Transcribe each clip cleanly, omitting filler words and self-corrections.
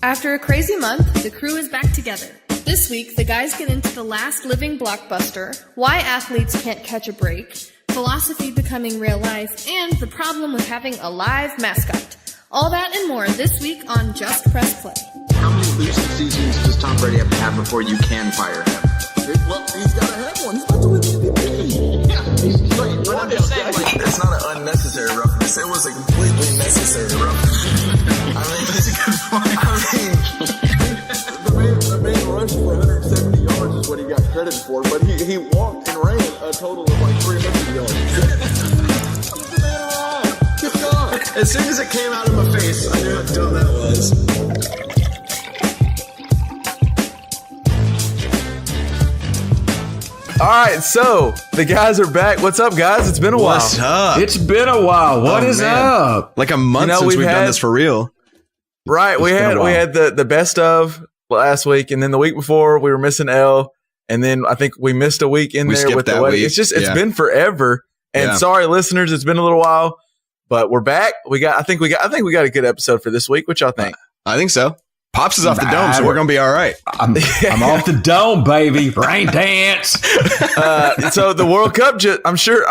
After a crazy month, the crew is back together. This week, the guys get into the last living blockbuster, why athletes can't catch a break, philosophy becoming real life, and the problem with having a live mascot. All that and more this week on Just Press Play. How many losing seasons does Tom Brady have to have before you can fire him? Well, he's got to have one. He's about to win the MVP. Yeah, but I'm just saying, like, it's not an unnecessary roughness. It was a completely necessary roughness. I mean, that's a good point. The man rushed for 170 yards is what he got credit for, but he walked and ran a total of like 300 yards. Give the man a ride. Good God. as soon as it came out of my face, I knew how dumb that was. All right, so the guys are back. What's up, guys? It's been a while. What's up? It's been a while. What is up? Like a month since we've done this for real. Right, we had the best of last week, and then the week before we were missing L, and then I think we missed a week in there with the wedding. It's just it's been forever. And sorry, listeners, it's been a little while, but we're back. I think we got a good episode for this week. What y'all think? I think so. Pops is off the dome, so we're gonna be all right. I'm off the dome, baby. Rain dance. So the World Cup, I'm sure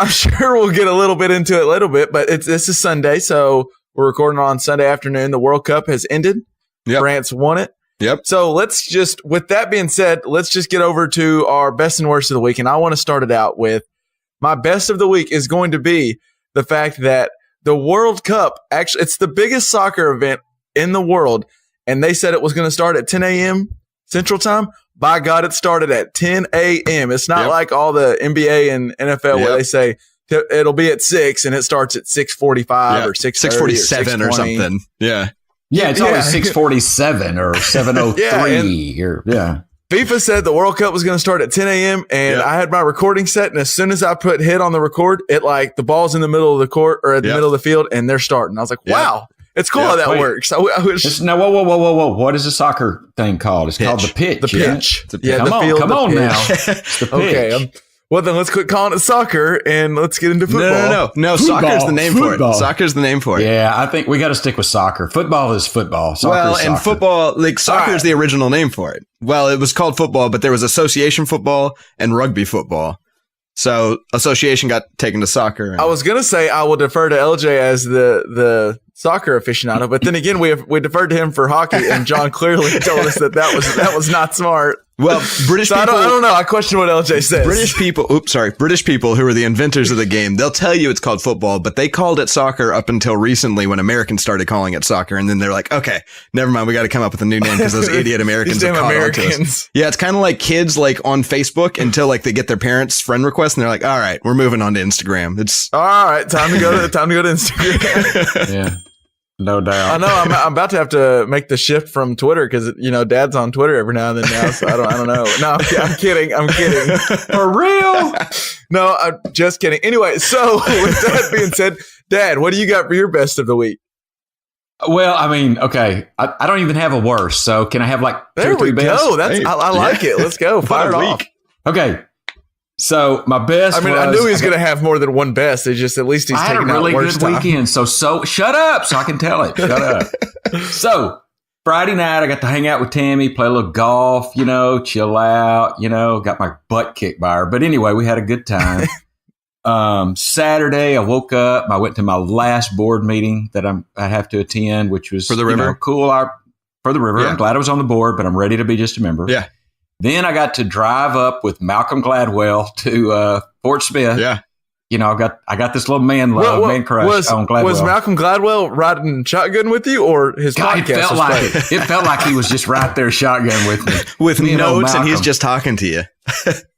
we'll get a little bit into it, but this is Sunday, so we're recording on Sunday afternoon. The World Cup has ended. Yep. France won it. Yep. So with that being said, let's just get over to our best and worst of the week, and I want to start it out with my best of the week is going to be the fact that the World Cup actually it's the biggest soccer event in the world. And they said it was going to start at 10 a.m. Central Time. By God, it started at 10 a.m. It's not like all the NBA and NFL where they say it'll be at 6 and it starts at 6:45 or 6:47 or something. Yeah. Yeah, it's always 6:47 or 7:03. FIFA said the World Cup was going to start at 10 a.m. and I had my recording set, and as soon as I put hit on the record, it like the ball's in the middle of the court or at the middle of the field, and they're starting. I was like, wow. It's cool how that works. I wish. No, whoa. What is the soccer thing called? It's called the pitch. The pitch. Yeah, come on now. It's the pitch. Okay. Well, then let's quit calling it soccer and let's get into football. No. Soccer's the name for it. Soccer's the name for it. Yeah, I think we got to stick with soccer. Football is football. Soccer is soccer. Football, like soccer is the original name for it. Well, it was called football, but there was association football and rugby football. So association got taken to soccer. I was going to say I will defer to LJ as the soccer aficionado, but then again, we deferred to him for hockey, and John clearly told us that was not smart. Well, British people. I don't know. I question what LJ says. British people who are the inventors of the game, they'll tell you it's called football, but they called it soccer up until recently when Americans started calling it soccer. And then they're like, okay, never mind. We got to come up with a new name because those idiot Americans have caught on to us. Yeah, it's kind of like kids like on Facebook until like they get their parents' friend request and they're like, all right, we're moving on to Instagram. It's all right. Time to go to Instagram. Yeah. No doubt. I know. I'm about to have to make the shift from Twitter because Dad's on Twitter every now and then now. So I don't know. No, I'm kidding. For real? No, I'm just kidding. Anyway, so with that being said, Dad, what do you got for your best of the week? Well, I mean, okay, I don't even have a worst. So can I have like two or three best? There we go. That's I like it. Let's go. Fire it off. Okay. So my best. I knew he was going to have more than one best. It's just at least he's taking out worst time. I had a really good weekend. So shut up, so I can tell it. Shut up. So Friday night, I got to hang out with Tammy, play a little golf. Chill out. Got my butt kicked by her, but anyway, we had a good time. Saturday, I woke up. I went to my last board meeting that I have to attend, which was for the river. Cool. For the river. Yeah. I'm glad I was on the board, but I'm ready to be just a member. Yeah. Then I got to drive up with Malcolm Gladwell to Fort Smith. Yeah. I got this little man crush on Gladwell. Was Malcolm Gladwell riding shotgun with you, or his podcast? It felt like he was just right there shotgun with me. With notes, and he's just talking to you.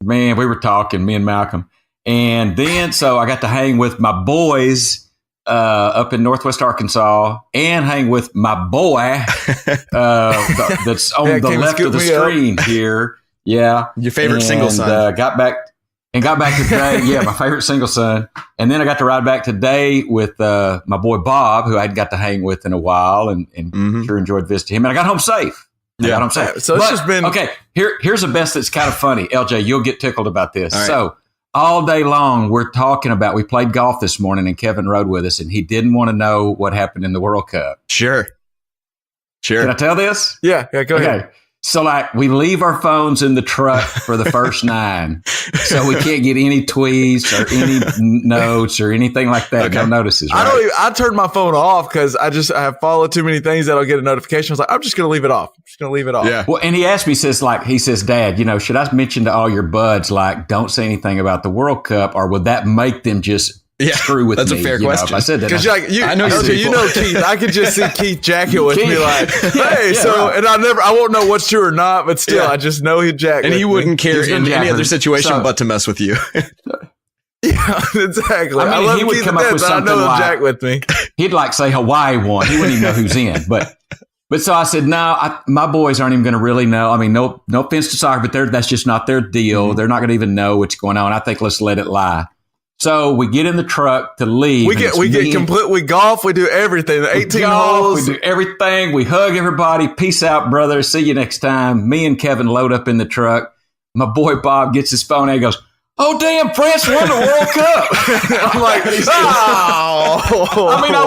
Man, we were talking, me and Malcolm. And then, so I got to hang with my boys up in Northwest Arkansas and hang with my boy that's on the left of the screen here. Yeah. Your favorite single son. Got back today. Yeah, my favorite single son. And then I got to ride back today with my boy Bob, who I hadn't got to hang with in a while and sure enjoyed visiting him. And I got home safe. You know what I'm saying? So it's just been okay. Here's the best that's kind of funny. LJ, you'll get tickled about this. All right. So all day long, we're talking about. We played golf this morning, and Kevin rode with us, and he didn't want to know what happened in the World Cup. Sure. Can I tell this? Yeah, go ahead. Okay. So, like, we leave our phones in the truck for the first 9. So we can't get any tweets or any notes or anything like that. No notices, right? I turned my phone off because I have followed too many things that I'll get a notification. I was like, I'm just going to leave it off. Yeah. Well, and he asked me, he says, Dad, should I mention to all your buds, like, don't say anything about the World Cup, or would that make them just screw with me? That's a fair question. I said that. Because I know Keith. I could just see Keith jacking with me like, hey, right. and I won't know what's true or not, but still, I just know he'd jack. And with he me. wouldn't care He's in been any jacking. other situation but to mess with you. Yeah, exactly. I mean, love he would Keith come to up death, with but I something know he'll like- jack with me. He'd like say Hawaii won. He wouldn't even know who's in. But so I said, no, my boys aren't even going to really know. I mean, no offense to soccer, but that's just not their deal. Mm-hmm. They're not going to even know what's going on. I think let's let it lie. So we get in the truck to leave. We get complete. We golf. We do everything. 18 holes. We do everything. We hug everybody. Peace out, brother. See you next time. Me and Kevin load up in the truck. My boy Bob gets his phone and he goes, oh, damn, France won the World Cup. I'm like, oh. I mean, I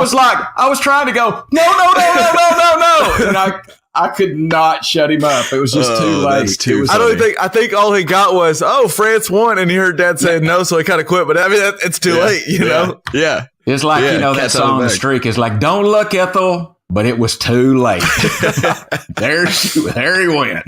was trying to go, no. And I could not shut him up. It was just too late. That's too I think all he got was, oh, France won. And he heard Dad saying no, so he kind of quit. But I mean, it's too late, you know? Yeah. It's like, that cat's out of song, the The bag. Streak, is like, don't look, Ethel, but it was too late. there he went.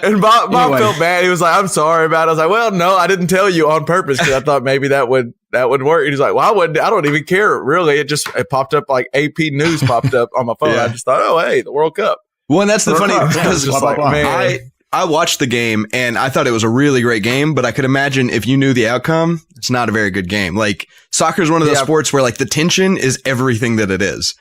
And Bob Anyway. felt bad. He was like, I'm sorry about it. I was like, well, no, I didn't tell you on purpose because I thought maybe that would work. And he's like, well, I don't even care. Really. It popped up like AP News popped up on my phone. Yeah. I just thought, oh, hey, the World Cup. Well, and that's the funny because Just like, man. I watched the game and I thought it was a really great game, but I could imagine if you knew the outcome, it's not a very good game. Like soccer is one of those sports where like the tension is everything that it is.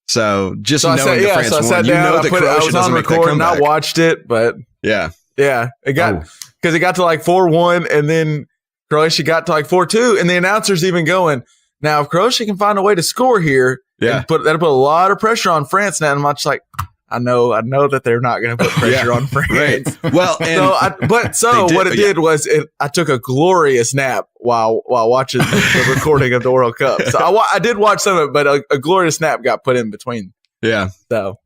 So just knowing that France I won, sat you down, know that I Croatia was doesn't on make that record and I comeback. watched it, but Yeah. it got to like 4-1 and then Croatia got to like 4-2 and the announcer's even going, now if Croatia can find a way to score here, that'll put a lot of pressure on France now. And I'm just like, I know that they're not going to put pressure on France. Right. Well, and what it did was I took a glorious nap while watching the recording of the World Cup. So I did watch some of it, but a glorious nap got put in between. Yeah. So,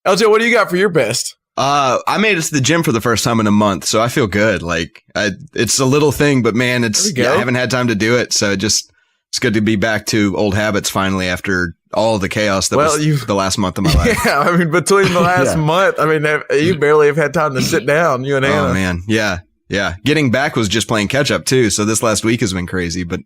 LJ, what do you got for your best? I made it to the gym for the first time in a month, so I feel good. Like it's a little thing, but man, I haven't had time to do it. So it's good to be back to old habits finally after all the chaos that was the last month of my life. Yeah, I mean, between the last month, I mean, you barely have had time to sit down, you and Anna. Oh, man. Yeah. Getting back was just playing catch up, too. So this last week has been crazy. But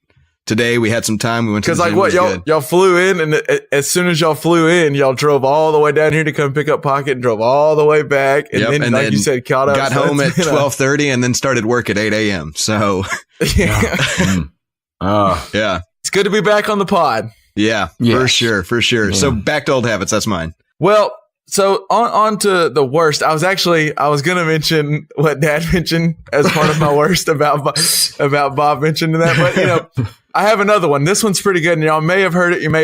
today we had some time. We went to the gym. Because y'all flew in, and as soon as y'all flew in, y'all drove all the way down here to come pick up Pocket and drove all the way back. And then, like you said, caught up. Got home at 12:30 and then started work at 8 a.m. So, yeah. It's good to be back on the pod. Yeah, for sure. Yeah. So back to old habits. That's mine. Well, so on to the worst. I was going to mention what Dad mentioned as part of my worst about Bob mentioning that, but I have another one. This one's pretty good, and y'all may have heard it. You may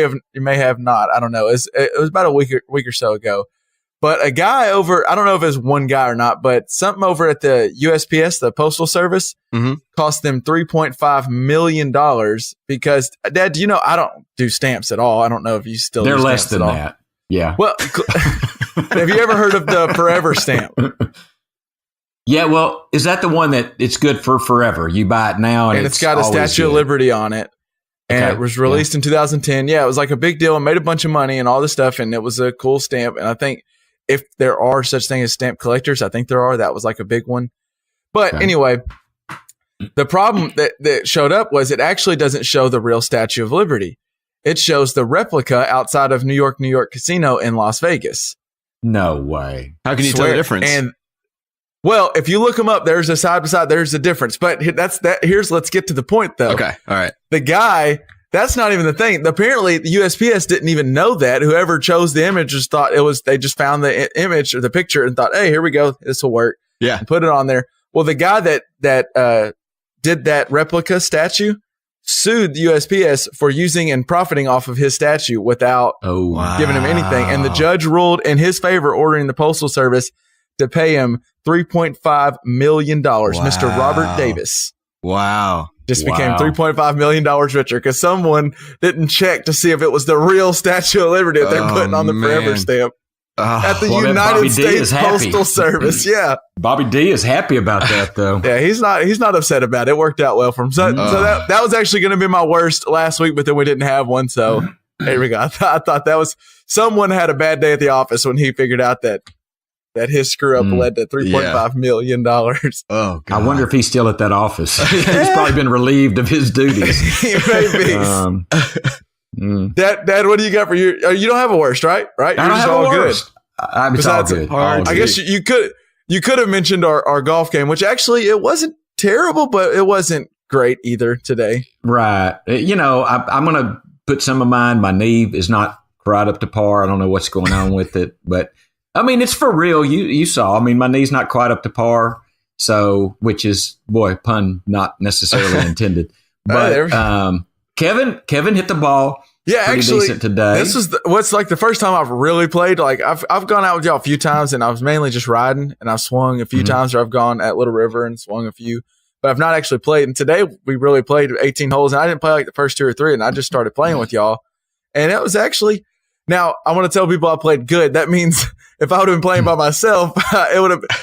have not. I don't know. It was about a week or so ago. But a guy over, I don't know if it's one guy or not, but something over at the USPS, the Postal Service, cost them $3.5 million because, Dad, I don't do stamps at all. I don't know if you still They're do less stamps than at all. that. Yeah. Well, have you ever heard of the Forever stamp? Yeah, well, is that the one that it's good for forever? You buy it now and it's got a Statue of Liberty on it. And it was released in 2010. Yeah, it was like a big deal and made a bunch of money and all this stuff. And it was a cool stamp. And I think if there are such things as stamp collectors, I think there are. That was like a big one. But anyway, the problem that showed up was it actually doesn't show the real Statue of Liberty. It shows the replica outside of New York Casino in Las Vegas. No way. How can you tell the difference? And well, if you look them up, there's a side by side. There's a difference. But let's get to the point, though. Okay. All right. The guy, that's not even the thing. Apparently, the USPS didn't even know that. Whoever chose the image just thought they just found the image or the picture and thought, hey, here we go. This will work. Yeah. And put it on there. Well, the guy that did that replica statue sued the USPS for using and profiting off of his statue without giving him anything. And the judge ruled in his favor, ordering the Postal Service to pay him $3.5 million. Mr. Robert Davis. Wow. Just became $3.5 million richer because someone didn't check to see if it was the real Statue of Liberty that they're putting on the forever stamp at the United States Postal Service. Yeah. Bobby D is happy about that, though. Yeah, he's not upset about it. It worked out well for him. So that was actually going to be my worst last week, but then we didn't have one. So there we go. I thought that was someone had a bad day at the office when he figured out that his screw up led to $3.5 million. Oh, God. I wonder if he's still at that office. He's probably been relieved of his duties. He may be. Dad, what do you got for you? You don't have a worst, right? Right? I don't have a worst. It's all good. I guess you could have mentioned our golf game, which actually it wasn't terrible, but it wasn't great either today. Right. You know, I'm going to put some of mine. My knee is not quite up to par. I don't know what's going on with it, but I mean, it's for real. You saw. I mean, my knee's not quite up to par. So, which is, pun not necessarily intended. But Kevin hit the ball. Yeah, actually, decent today. This is what's like the first time I've really played. Like I've gone out with y'all a few times, and I was mainly just riding, and I've swung a few times, or I've gone at Little River and swung a few, but I've not actually played. And today we really played 18 holes, and I didn't play like the first 2 or 3, and I just started playing with y'all, and it was actually. Now I want to tell people I played good. That means if I would have been playing by myself,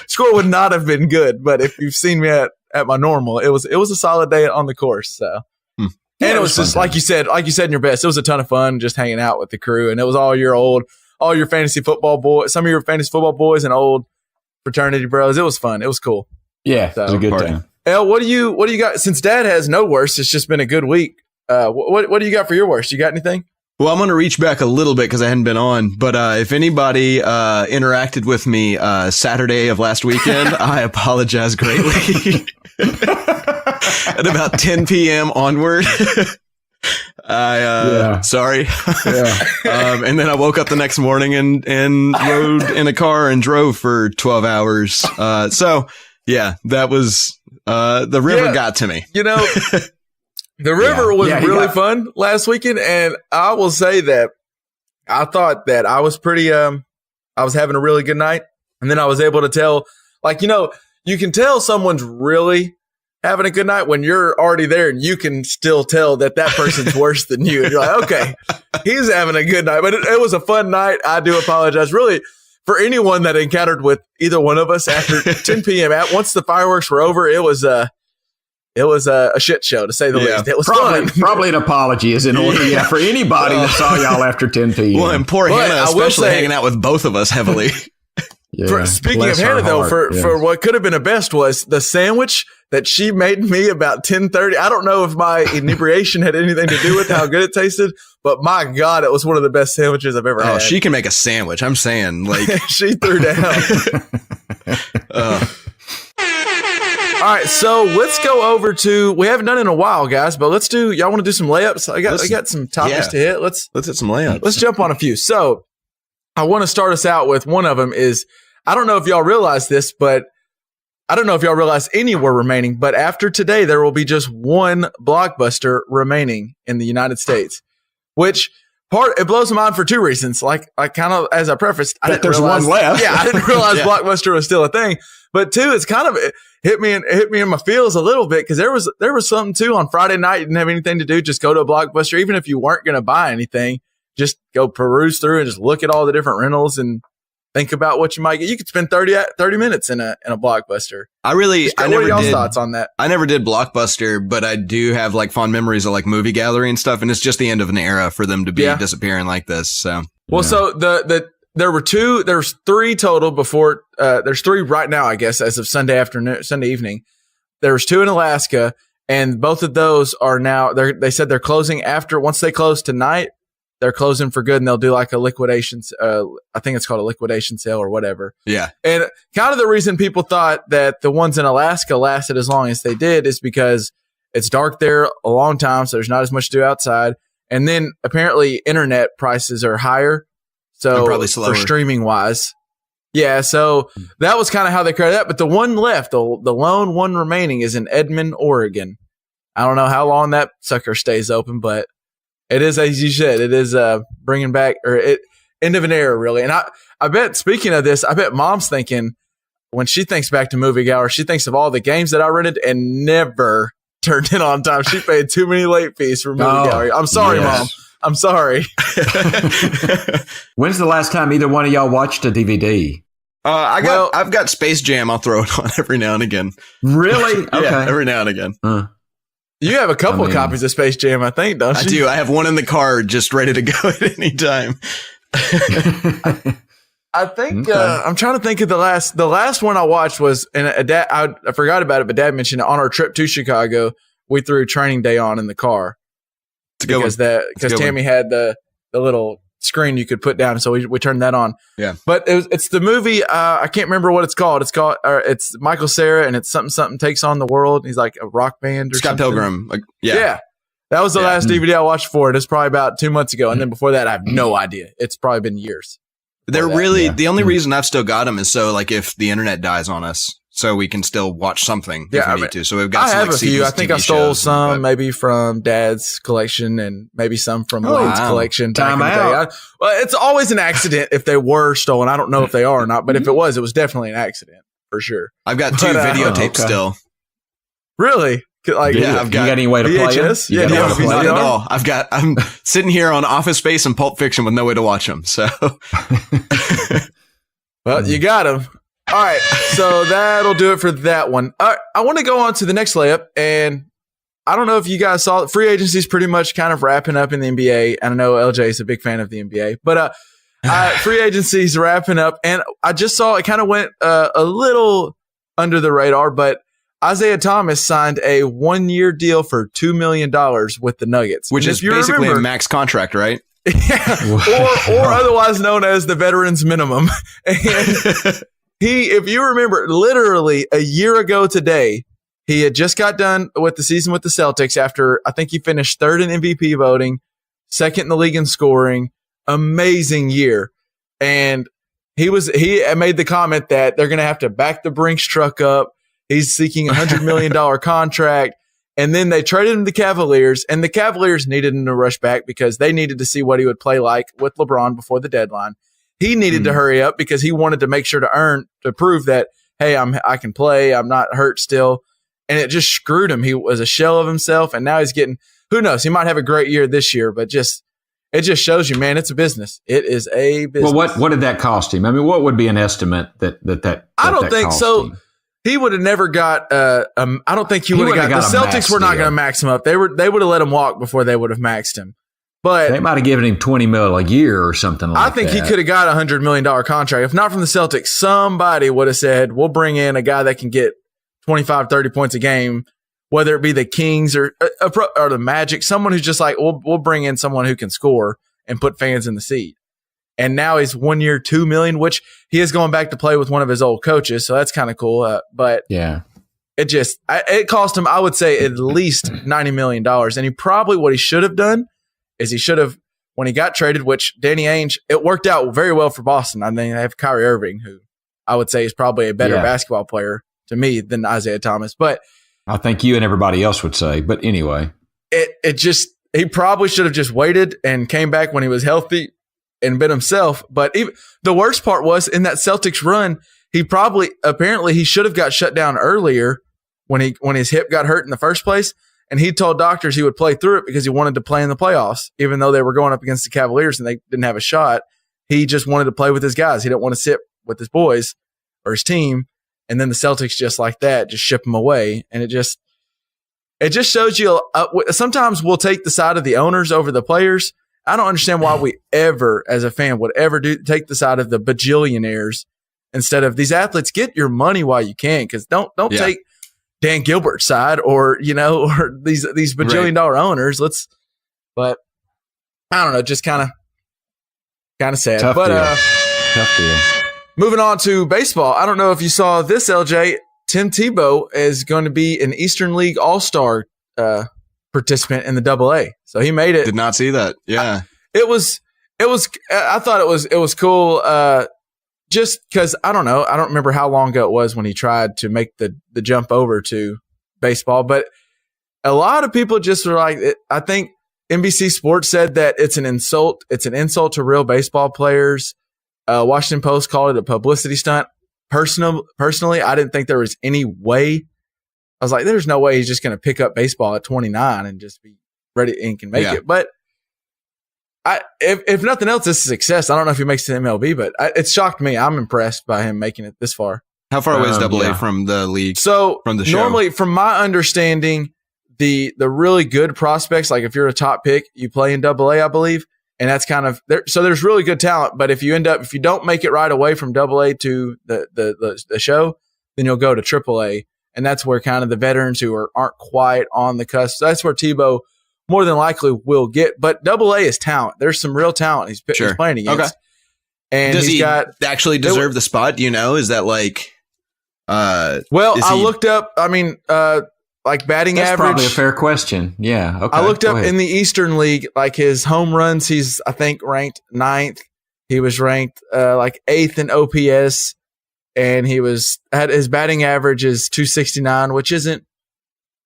score would not have been good. But if you've seen me at my normal, it was a solid day on the course. So. And it was just like you said in your best. It was a ton of fun just hanging out with the crew, and it was all your fantasy football boys, some of your fantasy football boys, and old fraternity bros. It was fun. It was cool. Yeah, it was a good time. El, what do you got? Since Dad has no worst, it's just been a good week. What do you got for your worst? You got anything? Well, I'm going to reach back a little bit because I hadn't been on, but if anybody interacted with me Saturday of last weekend, I apologize greatly. At about 10 p.m. onward, sorry. Yeah. And then I woke up the next morning and rode in a car and drove for 12 hours. So yeah, that was the river got to me. You know, the river was really fun last weekend, and I will say that I thought that I was pretty. I was having a really good night, and then I was able to tell, like, you know, you can tell someone's really having a good night when you're already there, and you can still tell that person's worse than you. And you're like, okay, he's having a good night, but it was a fun night. I do apologize, really, for anyone that encountered with either one of us after 10 p.m. Once the fireworks were over, it was a shit show, to say the least. It was fun. Probably an apology is in order, for anybody that saw y'all after 10 p.m. Well, and poor Hannah, especially hanging out with both of us heavily. Speaking of Hannah, though, for what could have been a best was the sandwich that she made me about 10:30. I don't know if my inebriation had anything to do with how good it tasted, but my God, it was one of the best sandwiches I've ever had. Oh, she can make a sandwich. I'm saying, like, she threw down. All right, so let's go over to, we haven't done it in a while, guys, but y'all want to do some layups? I got some topics to hit. Let's hit some layups. Let's jump on a few. So I want to start us out with one of them is, I don't know if y'all realize this, but I don't know if y'all realize any were remaining, but after today, there will be just one Blockbuster remaining in the United States, which it blows my mind for two reasons. Like kind of, as I prefaced, there's one left. Yeah, I didn't realize Blockbuster was still a thing. But two, it's kind of hit me in my feels a little bit, because there was something too on Friday night. You didn't have anything to do, just go to a Blockbuster, even if you weren't going to buy anything, just go peruse through and just look at all the different rentals and think about what you might get. You could spend 30 minutes in a Blockbuster. What are y'all's thoughts on that? I never did Blockbuster, but I do have like fond memories of like Movie Gallery and stuff, and it's just the end of an era for them to be disappearing like this. So so there's three total before. There's three right now, I guess, as of Sunday evening. There's two in Alaska, and both of those are now. They said they're closing once they close tonight. They're closing for good, and they'll do like a liquidation. I think it's called a liquidation sale or whatever. Yeah. And kind of the reason people thought that the ones in Alaska lasted as long as they did is because it's dark there a long time, so there's not as much to do outside. And then apparently internet prices are higher, so and probably slower for streaming wise. Yeah, so that was kind of how they created that. But the one left, the lone one remaining, is in Edmond, Oregon. I don't know how long that sucker stays open, but it is, as you said, it is bringing back end of an era, really. And I bet, speaking of this, I bet Mom's thinking, when she thinks back to Movie Gallery, she thinks of all the games that I rented and never turned in on time. She paid too many late fees for Movie Gallery. I'm sorry, Mom. I'm sorry. When's the last time either one of y'all watched a DVD? I've got Space Jam. I'll throw it on every now and again. Really? Okay. Yeah, every now and again. You have a couple of copies of Space Jam, I think, don't you? I do. I have one in the car just ready to go at any time. I think I'm trying to think of the last one I watched was, and I forgot about it, but Dad mentioned it on our trip to Chicago. We threw Training Day on in the car because Tammy had the little screen you could put down, so we turned that on. Yeah, but it's the movie. I can't remember what it's called. It's Michael Cera, and it's something takes on the world. He's like a rock band or Scott something. Pilgrim. Yeah. That was the last DVD I watched for it. It's probably about 2 months ago, and then before that, I have no idea. It's probably been years. They're really the only reason I've still got them is so like if the internet dies on us, so we can still watch something if we need to. So we've got. I have a few. I think I stole some, maybe from Dad's collection, and maybe some from Wade's collection. Time out. Well, it's always an accident if they were stolen. I don't know if they are or not, but if it was definitely an accident for sure. I've got two videotapes still. Really? Like, I've got. You got any way to play them? Not at all. I'm sitting here on Office Space and Pulp Fiction with no way to watch them. So, well, you got them. All right, so that'll do it for that one. All right, I want to go on to the next layup, and I don't know if you guys saw it. Free agency is pretty much kind of wrapping up in the NBA, and I know LJ is a big fan of the NBA, but free agency is wrapping up, and I just saw it kind of went a little under the radar, but Isaiah Thomas signed a 1-year deal for $2 million with the Nuggets, which is basically a max contract, right? Yeah, or otherwise known as the veterans minimum. And if you remember, literally a year ago today, he had just got done with the season with the Celtics after I think he finished third in MVP voting, second in the league in scoring. Amazing year. And he made the comment that they're going to have to back the Brinks truck up. He's seeking a $100 million contract. And then they traded him to the Cavaliers, and the Cavaliers needed him to rush back because they needed to see what he would play like with LeBron before the deadline. He needed to hurry up because he wanted to make sure to prove that, hey, I can play. I'm not hurt still. And it just screwed him. He was a shell of himself, and now he's getting, who knows, he might have a great year this year, but it just shows you, man, it's a business. It is a business. Well, what did that cost him? I mean, what would be an estimate that I don't think so. Him? He would have never got. I don't think he would have got. The Celtics were not going to max him up. They would have let him walk before they would have maxed him. But they might have given him $20 million a year or something like that. I think he could have got a $100 million contract. If not from the Celtics, somebody would have said, "We'll bring in a guy that can get 25, 30 points a game." Whether it be the Kings or the Magic, someone who's just like, we'll bring in someone who can score and put fans in the seat. And now he's 1 year, $2 million, which he is going back to play with one of his old coaches. So that's kind of cool. But yeah, it cost him, I would say, at least $90 million. And what he should have done is when he got traded, which Danny Ainge, it worked out very well for Boston. I mean, they have Kyrie Irving, who I would say is probably a better basketball player to me than Isaiah Thomas. But I think you and everybody else would say. But anyway, he probably should have just waited and came back when he was healthy and been himself. But the worst part was in that Celtics run, apparently he should have got shut down earlier when his hip got hurt in the first place. And he told doctors he would play through it because he wanted to play in the playoffs, even though they were going up against the Cavaliers and they didn't have a shot. He just wanted to play with his guys. He didn't want to sit with his boys or his team. And then the Celtics just like that, just ship him away. And it just shows you sometimes we'll take the side of the owners over the players. I don't understand why we ever, as a fan, would ever take the side of the bajillionaires instead of these athletes. Get your money while you can, because don't take Dan Gilbert's side or these bajillion dollar owners. But I don't know, just kind of sad. Tough deal. Moving on to baseball. I don't know if you saw this, LJ. Tim Tebow is going to be an Eastern League All-Star participant in the AA. So he made it. Did not see that. Yeah. I thought it was cool. Just because I don't know. I don't remember how long ago it was when he tried to make the jump over to baseball, but A lot of people just were like, I think NBC Sports said that it's an insult. It's an insult to real baseball players. Washington Post called it a publicity stunt. Personally, I didn't think there was any way. I was like, there's no way he's just going to pick up baseball at 29 and just be ready and can make it. But if nothing else, this is success. I don't know if he makes it to MLB, but it shocked me. I'm impressed by him making it this far. How far away is AA from the league? So from the show? Normally, from my understanding, the really good prospects, like if you're a top pick, you play in AA, I believe, and that's kind of there. So there's really good talent, but if you don't make it right away from AA to the show, then you'll go to AAA, and that's where kind of the veterans who aren't quite on the cusp. So that's where Tebow more than likely will get. But AA is talent. There's some real talent he's playing against. Okay. And does he actually deserve the spot? Do you know? Is that like? I looked up. I mean, like batting That's average. Probably a fair question. Yeah. Okay. I looked up in the Eastern League, like his home runs. He's, I think, ranked 9th. He was ranked like 8th in OPS, and his batting average is 269, which isn't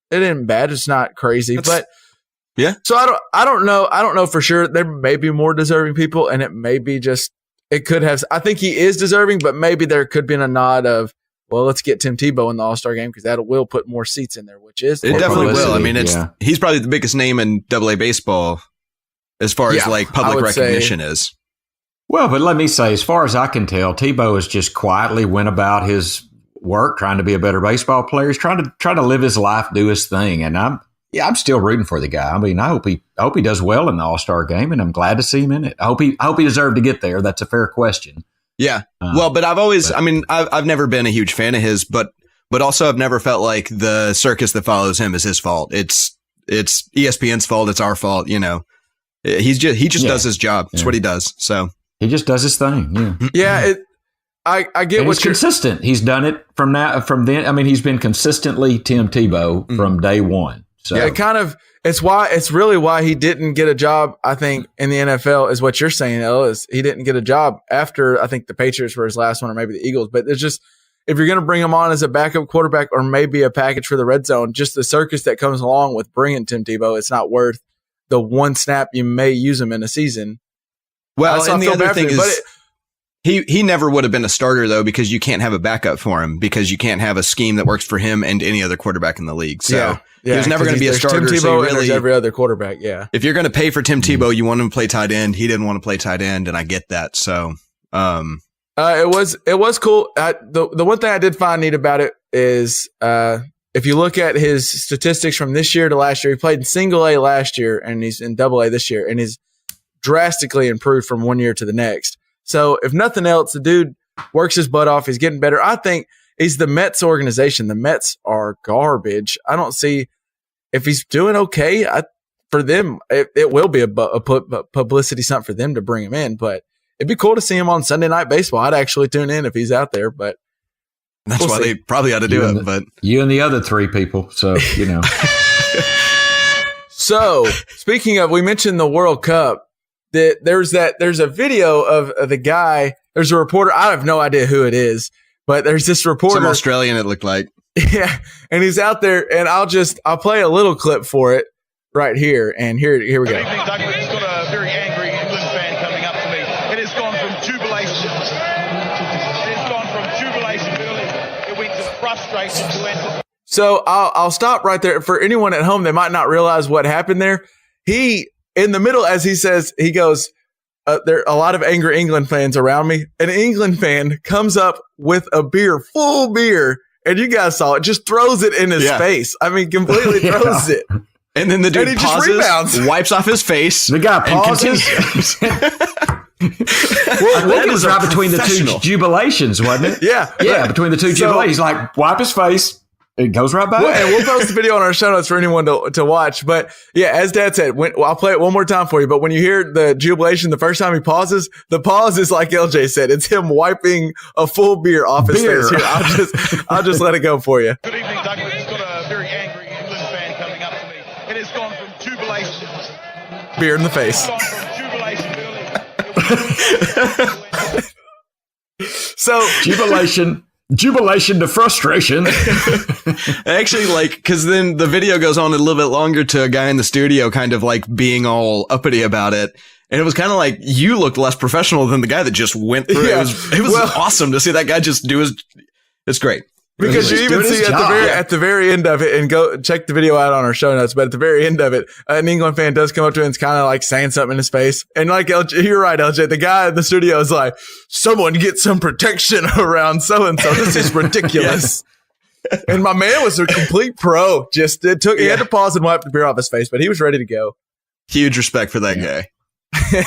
bad. It's not crazy, but yeah. So I don't know for sure. There may be more deserving people, and it may be just it could have. I think he is deserving, but maybe there could be a nod of, well, let's get Tim Tebow in the All-Star game because that will put more seats in there, which is it definitely will. I mean, he's probably the biggest name in AA baseball as far as like public recognition is. Well, but let me say, as far as I can tell, Tebow has just quietly went about his work, trying to be a better baseball player. He's trying to live his life, do his thing, and I'm still rooting for the guy. I mean, I hope he does well in the All-Star game, and I'm glad to see him in it. I hope he deserved to get there. That's a fair question. Yeah. Well, but I've never been a huge fan of his, but also I've never felt like the circus that follows him is his fault. It's ESPN's fault. It's our fault. You know, he just does his job. It's what he does. So he just does his thing. Yeah. Yeah. I get what you're consistent. He's done it from then. I mean, he's been consistently Tim Tebow from day one. So it's really why he didn't get a job, I think, in the NFL is what you're saying, is he didn't get a job after, I think, the Patriots were his last one or maybe the Eagles. But it's just, if you're going to bring him on as a backup quarterback or maybe a package for the red zone, just the circus that comes along with bringing Tim Tebow, it's not worth the one snap you may use him in a season. Well, and the other thing is he never would have been a starter, though, because you can't have a backup for him because you can't have a scheme that works for him and any other quarterback in the league. So he was never going to be a starter. Tim Tebow so and there's every other quarterback, if you're going to pay for Tim Tebow, you want him to play tight end. He didn't want to play tight end, and I get that. So it was cool. The one thing I did find neat about it is if you look at his statistics from this year to last year, he played in single A last year, and he's in double A this year, and he's drastically improved from one year to the next. So if nothing else, the dude works his butt off. He's getting better. I think he's the Mets organization. The Mets are garbage. I don't see if he's doing okay. For them, it will be a publicity stunt for them to bring him in. But it'd be cool to see him on Sunday Night Baseball. I'd actually tune in if he's out there. But that's why they probably ought to do it. But you and the other 3 people. So you know. So speaking of, we mentioned the World Cup. There's a video of the guy. There's a reporter. I have no idea who it is, but there's this reporter. Some Australian, it looked like. Yeah, and he's out there, and I'll play a little clip for it right here, and here we go. Good evening, Douglas. It's got a very angry England fan coming up to me. It has gone from jubilation. It went to frustration to enter. So I'll stop right there. For anyone at home that might not realize what happened there, in the middle, as he says, he goes, there are a lot of angry England fans around me. An England fan comes up with a full beer, and you guys saw it, just throws it in his face. I mean, completely throws it. And then the dude pauses, wipes off his face. The guy pauses. I think it was right between the 2 jubilations, wasn't it? Yeah. Between the 2 jubilations. He's like, wipe his face. It goes right back. And we'll post the video on our show notes for anyone to watch. But yeah, as Dad said, I'll play it one more time for you. But when you hear the jubilation, the first time he pauses, the pause is like LJ said. It's him wiping a full beer off his face. Here, I'll just let it go for you. Good evening, Douglas. It's got a very angry England fan coming up to me. It has gone from jubilation. Beer in the face. It's gone from jubilation. So jubilation. jubilation to frustration. Actually, like, because then the video goes on a little bit longer to a guy in the studio kind of like being all uppity about it. And it was kind of like, you looked less professional than the guy that just went through it. It was awesome to see that guy just do his, it's great. Because you even see at the very end of it, and go check the video out on our show notes, but at the very end of it, an England fan does come up to him and it's kind of like saying something in his face. And like, LJ, you're right, LJ, the guy in the studio is like, someone get some protection around so-and-so. This is ridiculous. And my man was a complete pro. Just he had to pause and wipe the beer off his face, but he was ready to go. Huge respect for that guy.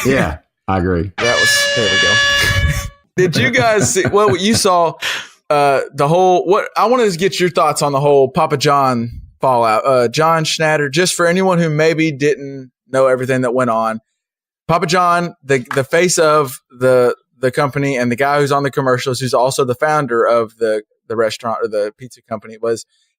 Yeah, I agree. There we go. Did you guys see, well, you saw the whole, what I wanted to get your thoughts on the whole Papa John fallout. John Schnatter, just for anyone who maybe didn't know everything that went on. Papa John, the face of the company and the guy who's on the commercials, who's also the founder of the restaurant or the pizza company,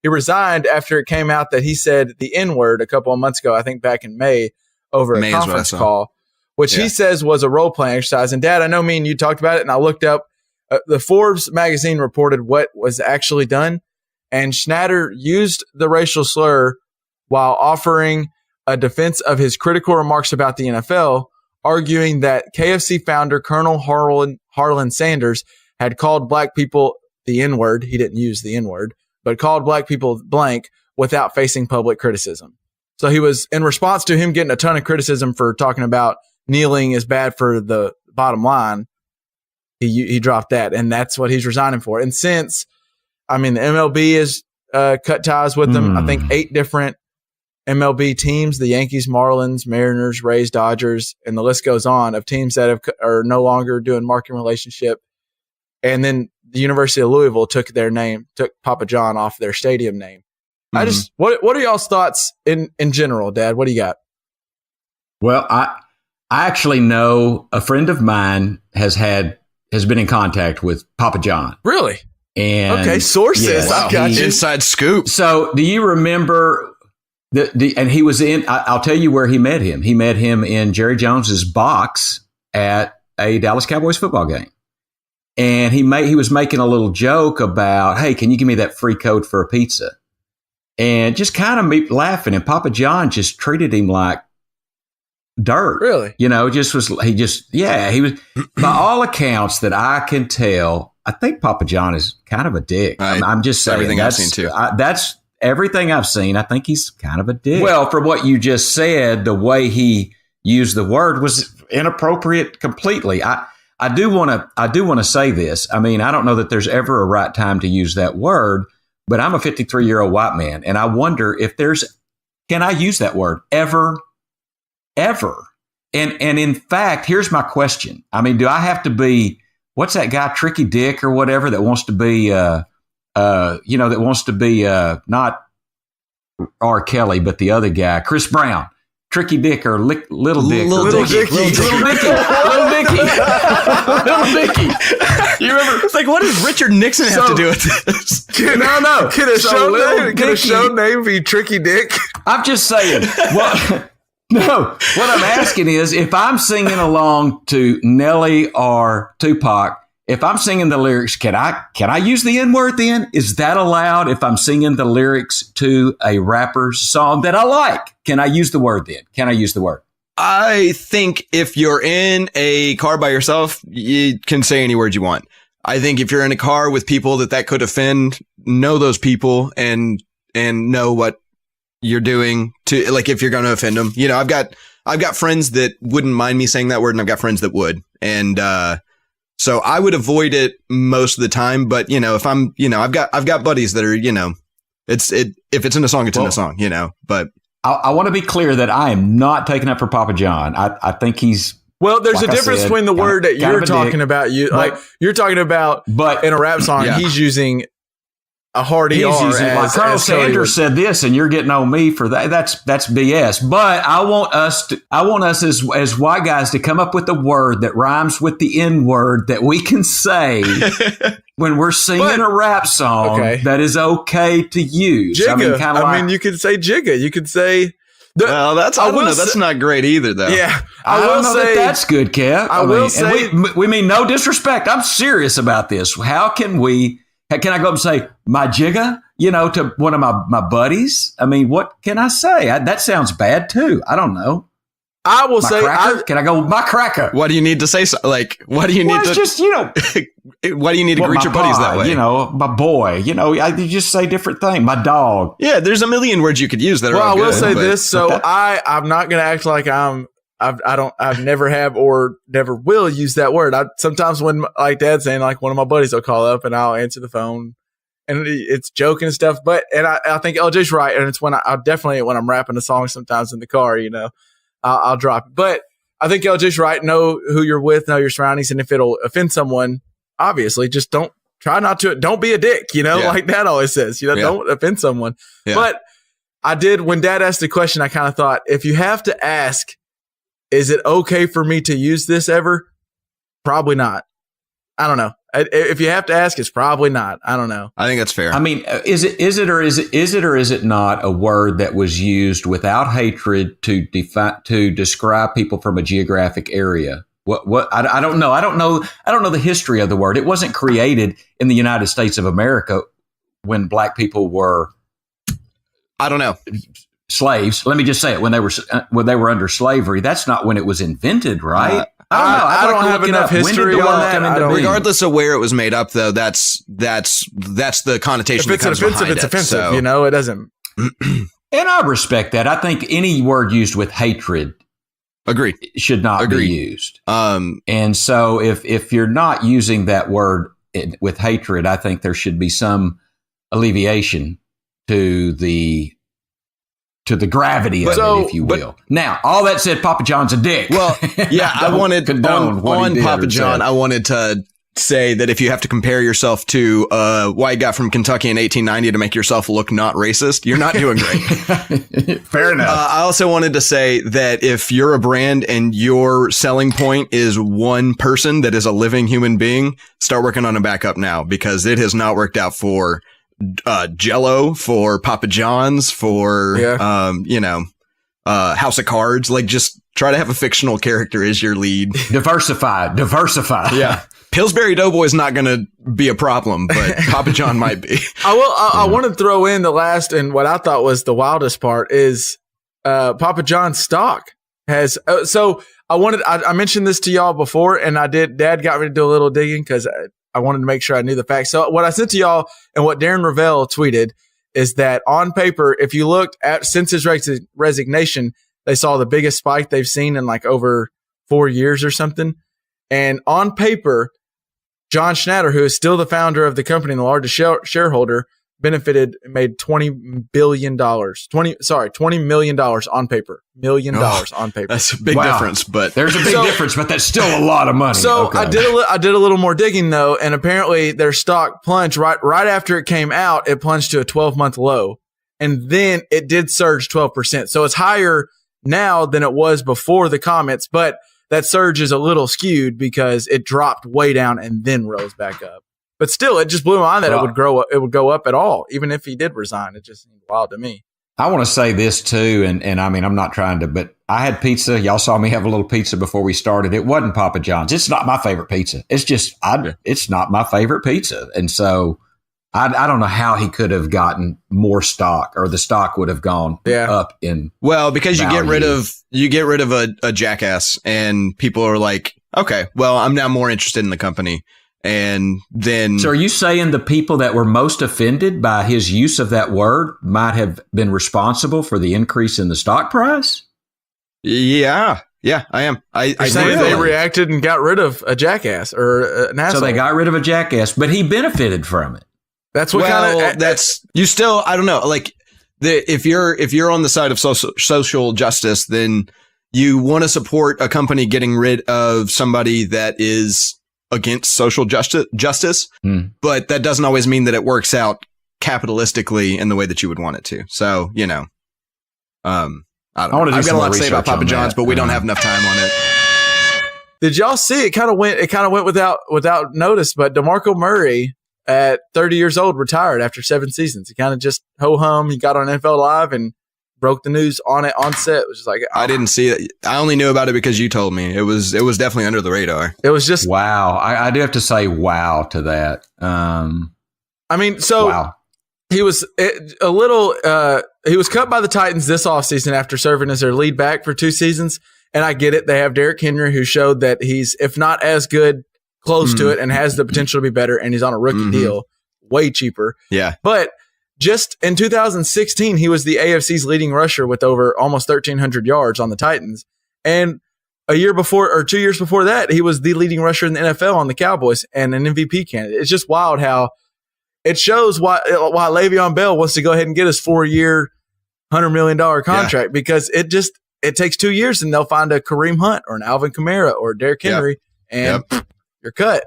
he resigned after it came out that he said the N-word a couple of months ago, I think back in May, over a conference call, which he says was a role-playing exercise. And Dad, I know me and you talked about it, and I looked up. The Forbes magazine reported what was actually done, and Schnatter used the racial slur while offering a defense of his critical remarks about the NFL, arguing that KFC founder Colonel Harlan Sanders had called black people the N-word. He didn't use the N-word, but called black people blank without facing public criticism. So he was, in response to him getting a ton of criticism for talking about kneeling is bad for the bottom line, he dropped that, and that's what he's resigning for. And since, the MLB has cut ties with them, I think 8 different MLB teams, the Yankees, Marlins, Mariners, Rays, Dodgers, and the list goes on of teams that are no longer doing marketing relationship. And then the University of Louisville took Papa John off their stadium name. What are y'all's thoughts in general, Dad? What do you got? Well, I actually know a friend of mine has been in contact with Papa John. Really? And okay, sources. Yes, I got you. Inside scoop. So, do you remember and he was in? I'll tell you where he met him. He met him in Jerry Jones's box at a Dallas Cowboys football game, and he was making a little joke about, "Hey, can you give me that free code for a pizza?" And just kind of laughing, and Papa John just treated him like dirt. Really? He was by all accounts that I can tell, I think Papa John is kind of a dick. I'm just saying. Everything I've seen too. That's everything I've seen. I think he's kind of a dick. Well, for what you just said, the way he used the word was inappropriate completely. I do want to say this. I don't know that there's ever a right time to use that word, but I'm a 53-year-old white man, and I wonder if can I use that word ever? And in fact, here's my question. Do I have to be, what's that guy, Tricky Dick or whatever, that wants to be, not R. Kelly, but the other guy, Chris Brown, Tricky Dick or Little Dick. Little Dicky. Little Dicky. You remember? It's like, what does Richard Nixon have to do with this? No. Can a show name be Tricky Dick? I'm just saying. No, what I'm asking is, if I'm singing along to Nelly or Tupac, if I'm singing the lyrics, can I use the N-word then? Is that allowed if I'm singing the lyrics to a rapper's song that I like? Can I use the word then? Can I use the word? I think if you're in a car by yourself, you can say any word you want. I think if you're in a car with people that could offend, know those people and know what you're doing to, like, if you're going to offend them. I've got friends that wouldn't mind me saying that word, and I've got friends that would. And, so I would avoid it most of the time. But, if I'm, I've got buddies that are, if it's in a song, it's in a song, but I want to be clear that I am not taking up for Papa John. I think he's, well, there's a difference between the word that you're talking about. You're talking about, but in a rap song, he's using a hard ER. Like Colonel Sanders said this, and you're getting on me for that. That's BS. But I want us as white guys to come up with a word that rhymes with the N word that we can say when we're singing a rap song that is okay to use. Jigga. You could say jigga. You could say. Well, I don't know. That's not great either, though. Yeah, I will say that's good, Kev. I will say, we mean no disrespect. I'm serious about this. How can we Can I go up and say my jigger, to one of my buddies? I mean, what can I say? That sounds bad too. I don't know. I will My say, cracker? Can I go with my cracker? What do you need to say? What do you need to? Just Why do you need to greet your buddies that way? My boy. You just say different things. My dog. Yeah, there's a million words you could use that are. Well, all I will good, say but- this. So I'm not going to act like I've never have or never will use that word. Sometimes when, like Dad's saying, like one of my buddies will call up and I'll answer the phone and it's joking and stuff. And I think LJ's right. And it's when I'll definitely, when I'm rapping a song sometimes in the car, I'll drop it. But I think LJ's right. Know who you're with, know your surroundings. And if it'll offend someone, obviously just don't be a dick, like Dad always says, don't offend someone. Yeah. But I did, when Dad asked the question, I kind of thought, if you have to ask, is it okay for me to use this ever? Probably not. I don't know. If you have to ask, it's probably not. I don't know. I think that's fair. I mean, is it not a word that was used without hatred to describe people from a geographic area? What I don't know. I don't know the history of the word. It wasn't created in the United States of America when black people were, I don't know, slaves. Let me just say it, when they were under slavery. That's not when it was invented, right? I don't have enough history on that. Regardless of where it was made up, though, that's the connotation. If it's offensive, it's offensive. So. It doesn't. And I respect that. I think any word used with hatred, agreed, should not be used. And so if you're not using that word with hatred, I think there should be some alleviation to the gravity of it, if you will. Now, all that said, Papa John's a dick. Well, yeah, I wanted on Papa John. I wanted to say that if you have to compare yourself to a white guy from Kentucky in 1890 to make yourself look not racist, you're not doing great. Fair enough. I also wanted to say that if you're a brand and your selling point is one person that is a living human being, start working on a backup now, because it has not worked out for Jello, for Papa John's, for House of Cards. Like, just try to have a fictional character as your lead. Diversify. Yeah. Pillsbury Doughboy is not going to be a problem, but Papa John might be. I want to throw in the last, and what I thought was the wildest part is Papa John's stock has. I mentioned this to y'all before, and Dad got me to do a little digging because I wanted to make sure I knew the facts. So what I sent to y'all and what Darren Ravel tweeted is that on paper, if you looked at since his resignation, they saw the biggest spike they've seen in like over 4 years or something. And on paper, John Schnatter, who is still the founder of the company and the largest shareholder, made $20 billion. $20 million on paper. On paper. That's a big difference, but there's a big difference, but that's still a lot of money. So okay. I did a little more digging though, and apparently their stock plunged right after it came out. It plunged to a 12-month low, and then it did surge 12%. So it's higher now than it was before the comments, but that surge is a little skewed because it dropped way down and then rose back up. But still, it just blew my mind that it would go up at all, even if he did resign. It just seemed wild to me. I want to say this too, and I mean, I'm not trying to, but I had pizza. Y'all saw me have a little pizza before we started. It wasn't Papa John's. It's not my favorite pizza. It's just, it's not my favorite pizza. And so I don't know how he could have gotten more stock, or the stock would have gone up in. Well, because value. you get rid of a jackass, and people are like, okay, well, I'm now more interested in the company. And then, so are you saying the people that were most offended by his use of that word might have been responsible for the increase in the stock price? Yeah, I am. I saying they reacted and got rid of a jackass or an asshole. So they got rid of a jackass, but he benefited from it. That's what that's you still. I don't know. Like if you're on the side of social justice, then you want to support a company getting rid of somebody that is against social justice, but that doesn't always mean that it works out capitalistically in the way that you would want it to. So, I don't know. I've got a lot to say about Papa John's, but we don't have enough time on it. Did y'all see it? Kind of went without notice, but DeMarco Murray at 30 years old retired after 7 seasons. He kind of just ho-hum. He got on NFL Live and broke the news on set. It was just like, I didn't see it. I only knew about it because you told me. It was definitely under the radar. It was just wow. I do have to say wow to that. I I mean, so Wow. he was he was cut by the Titans this offseason after serving as their lead back for 2 seasons. And I get it. They have Derrick Henry, who showed that he's, if not as good, close to it, and has the potential to be better. And he's on a rookie deal, way cheaper. Yeah. But just in 2016, he was the AFC's leading rusher with over almost 1,300 yards on the Titans. And a year before, or 2 years before that, he was the leading rusher in the NFL on the Cowboys and an MVP candidate. It's just wild how it shows why Le'Veon Bell wants to go ahead and get his 4-year, $100 million contract, because it takes 2 years and they'll find a Kareem Hunt or an Alvin Kamara or Derrick Henry and you're cut.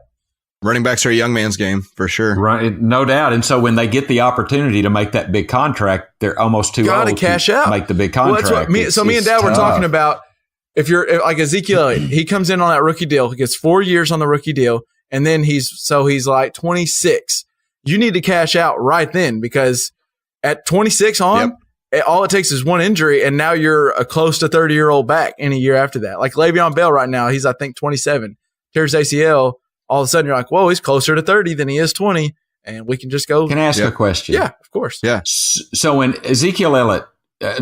Running backs are a young man's game for sure. Right, no doubt. And so when they get the opportunity to make that big contract, they're almost too old to make the big contract. Well, that's what me and Dad were talking about. If you're like Ezekiel Elliott, he comes in on that rookie deal, he gets 4 years on the rookie deal, and then he's like 26. You need to cash out right then, because at 26 on, all it takes is one injury, and now you're a close to 30-year-old back any year after that. Like Le'Veon Bell right now, he's I think 27. Tears ACL, all of a sudden you're like, whoa, he's closer to 30 than he is 20, and we can just go. Can I ask a question? Yeah, of course. Yeah. So when Ezekiel Elliott,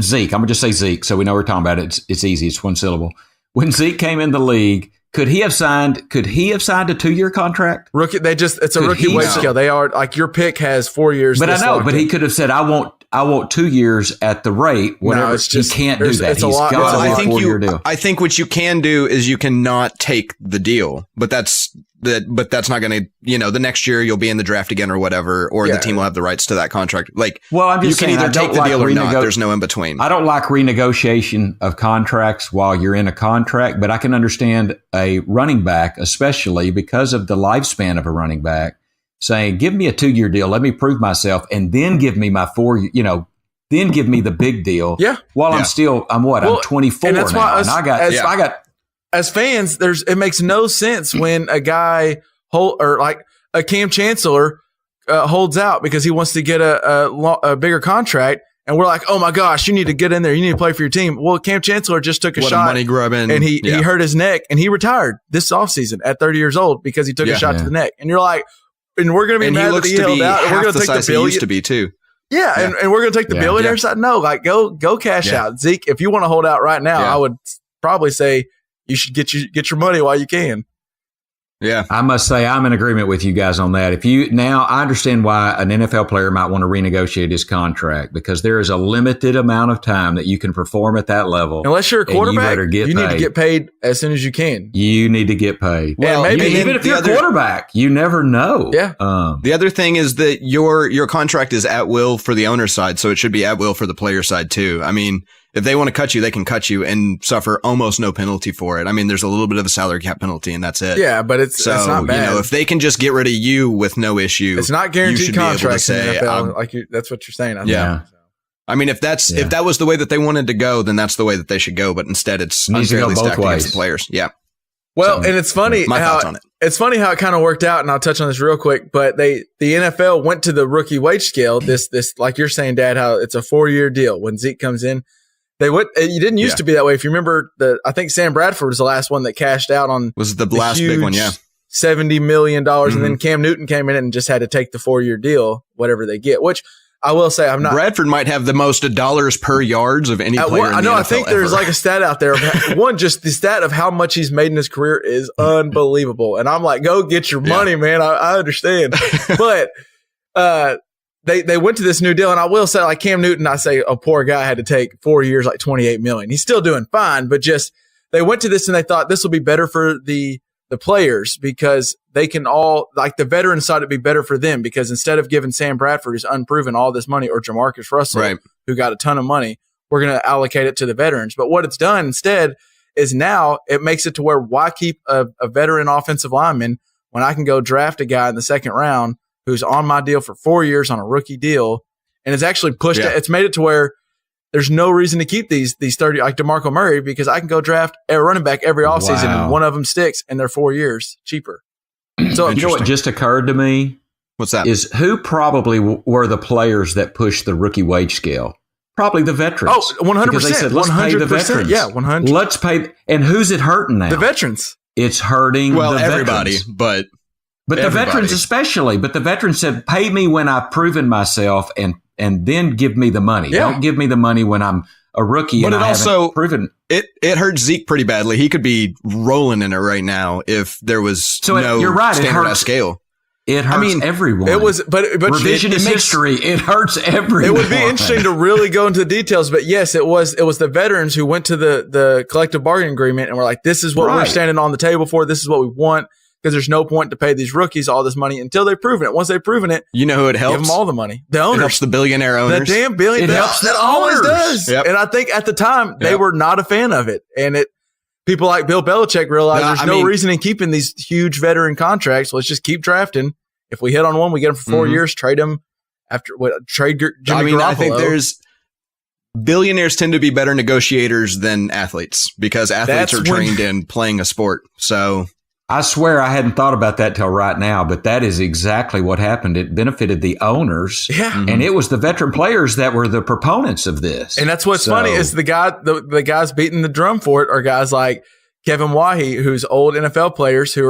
Zeke, I'm going to just say Zeke so we know we're talking about it. It's easy. It's one syllable. When Zeke came in the league, could he have signed a 2-year contract? Rookie, it's a rookie wage scale. They are like, your pick has 4 years. But I know, but he could have said, I want 2 years at the rate, whatever. No, it's just, he can't do that. It's a lot. I think 4-year deal. I think what you can do is you cannot take the deal, but that's not going to, the next year you'll be in the draft again or whatever, or the team will have the rights to that contract. Like, well, I'm just you can saying, either take the deal or not. There's no in between. I don't like renegotiation of contracts while you're in a contract, but I can understand a running back, especially because of the lifespan of a running back, saying, give me a 2-year deal. Let me prove myself. And then give me my 4, then give me the big deal. Yeah. While I'm 24 and that's now. Why and I got as fans, it makes no sense when a guy or like a Cam Chancellor holds out because he wants to get a bigger contract, and we're like, oh my gosh, you need to get in there, you need to play for your team. Well, Cam Chancellor just took a shot, money grubbing, and he hurt his neck, and he retired this offseason at 30 years old because he took a shot to the neck. And you're like, and we're going to be mad that he held out, and we're going to take the bill. He used to be too. Yeah, and we're going to take the billionaire side. No, like go cash out, Zeke. If you want to hold out right now, I would probably say you should get your money while you can. Yeah. I must say I'm in agreement with you guys on that. I understand why an NFL player might want to renegotiate his contract, because there is a limited amount of time that you can perform at that level. Unless you're a quarterback, you need to get paid as soon as you can. You need to get paid. Well, maybe even if you're a quarterback, you never know. Yeah. The other thing is that your contract is at will for the owner's side, so it should be at will for the player side too. I mean, if they want to cut you, they can cut you and suffer almost no penalty for it. I mean, there's a little bit of a salary cap penalty, and that's it. Yeah, but it's not bad. If they can just get rid of you with no issue, it's not guaranteed contracts in the NFL. That's what you're saying. I think. I mean, if that was the way that they wanted to go, then that's the way that they should go. But instead, it's unfairly stacked against the players. Yeah. Well, and it's funny it's funny how it kind of worked out, and I'll touch on this real quick. But the NFL went to the rookie wage scale. This like you're saying, Dad, how it's a 4-year deal. When Zeke comes in, you didn't used to be that way. If you remember, I think Sam Bradford was the last one that cashed out on the last big one, $70 million, and then Cam Newton came in and just had to take the 4-year deal, whatever they get. Which I will say, I'm not. Bradford might have the most dollars per yards of any player. I know. I think there's like a stat out there. Just the stat of how much he's made in his career is unbelievable, and I'm like, go get your money, man. I understand, but They went to this new deal, and I will say, like Cam Newton, I say a poor guy had to take 4 years, like $28 million. He's still doing fine, but just they went to this and they thought this will be better for the players, because they can all, like the veterans thought it'd be better for them, because instead of giving Sam Bradford, who's unproven, all this money, or Jamarcus Russell, who got a ton of money, we're going to allocate it to the veterans. But what it's done instead is now it makes it to where, why keep a veteran offensive lineman when I can go draft a guy in the second round who's on my deal for 4 years on a rookie deal, and it's actually pushed it. It's made it to where there's no reason to keep these 30, like DeMarco Murray, because I can go draft a running back every offseason and one of them sticks, and they're 4 years cheaper. So you know what just occurred to me? What's that? Is who probably were the players that pushed the rookie wage scale? Probably the veterans. Oh, 100%. Because they said, let's pay the veterans. Yeah, 100%. Let's pay. And who's it hurting now? The veterans. It's hurting everybody, veterans. but But the veterans especially. But the veterans said, pay me when I've proven myself and then give me the money. Yeah. Don't give me the money when I'm a rookie But and it I also haven't proven. It hurt Zeke pretty badly. He could be rolling in it right now if there was You're right, standardized scale. It hurts everyone. It was, but revisionist history. It hurts everyone. It would be interesting to really go into the details, but yes, it was the veterans who went to the collective bargaining agreement and were like, "This is what we're standing on the table for. This is what we want." Because there's no point to pay these rookies all this money until they've proven it. Once they've proven it, you know who it helps? Give them all the money. The owners. It helps the billionaire owners. The damn billionaire. It helps that the always owners. does. Yep. And I think at the time they were not a fan of it. And people like Bill Belichick realized there's no reason in keeping these huge veteran contracts. Let's just keep drafting. If we hit on one, we get them for 4 years. Trade them trade Jimmy Garoppolo. I think billionaires tend to be better negotiators than athletes because athletes are trained in playing a sport. So I swear I hadn't thought about that till right now, but that is exactly what happened. It benefited the owners. Yeah. And it was the veteran players that were the proponents of this. And that's what's funny is the guys beating the drum for it are guys like Kevin Wahi, who's old NFL players who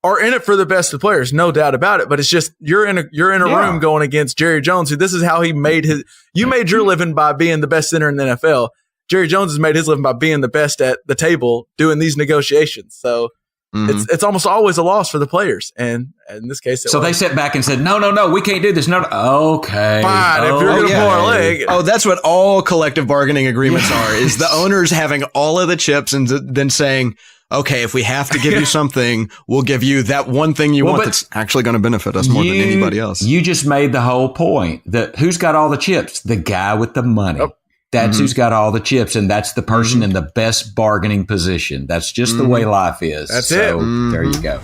are in it for the best of players, no doubt about it. But it's just you're in a room going against Jerry Jones, who this is how he made you made your living by being the best center in the NFL. Jerry Jones has made his living by being the best at the table doing these negotiations. So it's almost always a loss for the players. And in this case, they sat back and said, no, we can't do this. No, okay. Fine. If you're going to pull our leg. Oh, that's what all collective bargaining agreements are, is the owners having all of the chips and then saying, okay, if we have to give you something, we'll give you that one thing you want that's actually going to benefit us more than anybody else. You just made the whole point that who's got all the chips? The guy with the money. Oh. That's who's got all the chips, and that's the person in the best bargaining position. That's just the way life is. That's it. There you go.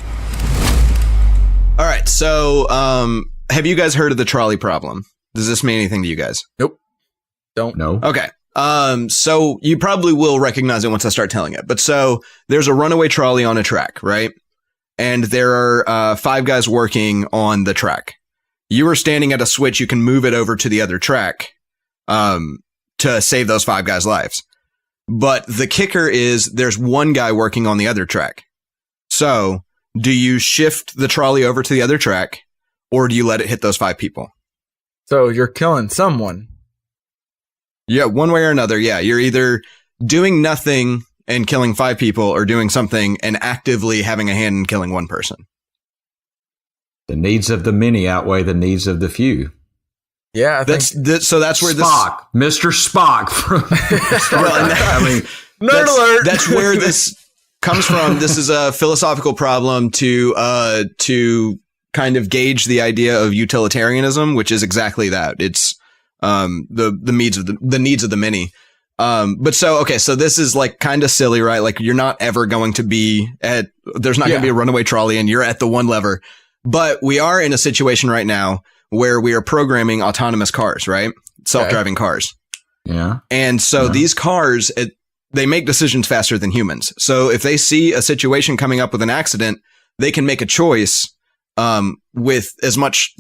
All right. So, have you guys heard of the trolley problem? Does this mean anything to you guys? Nope. Don't. No. Okay. So you probably will recognize it once I start telling it. But so there's a runaway trolley on a track, right? And there are 5 guys working on the track. You are standing at a switch. You can move it over to the other track. To save those 5 guys' lives. But the kicker is there's one guy working on the other track. So do you shift the trolley over to the other track or do you let it hit those 5 people? So you're killing someone. Yeah, one way or another. Yeah, you're either doing nothing and killing 5 people or doing something and actively having a hand in killing one person. The needs of the many outweigh the needs of the few. Yeah, that's where Spock, Mr. Spock from Star Trek. I mean, nerd alert. That's where this comes from. This is a philosophical problem to kind of gauge the idea of utilitarianism, which is exactly that. It's the needs of the many. So this is like kind of silly, right? Like you're not ever going to be there's not going to be a runaway trolley and you're at the one lever, but we are in a situation right now where we are programming autonomous cars, right? Self-driving cars. Yeah. And so these cars, they make decisions faster than humans. So if they see a situation coming up with an accident, they can make a choice with as much,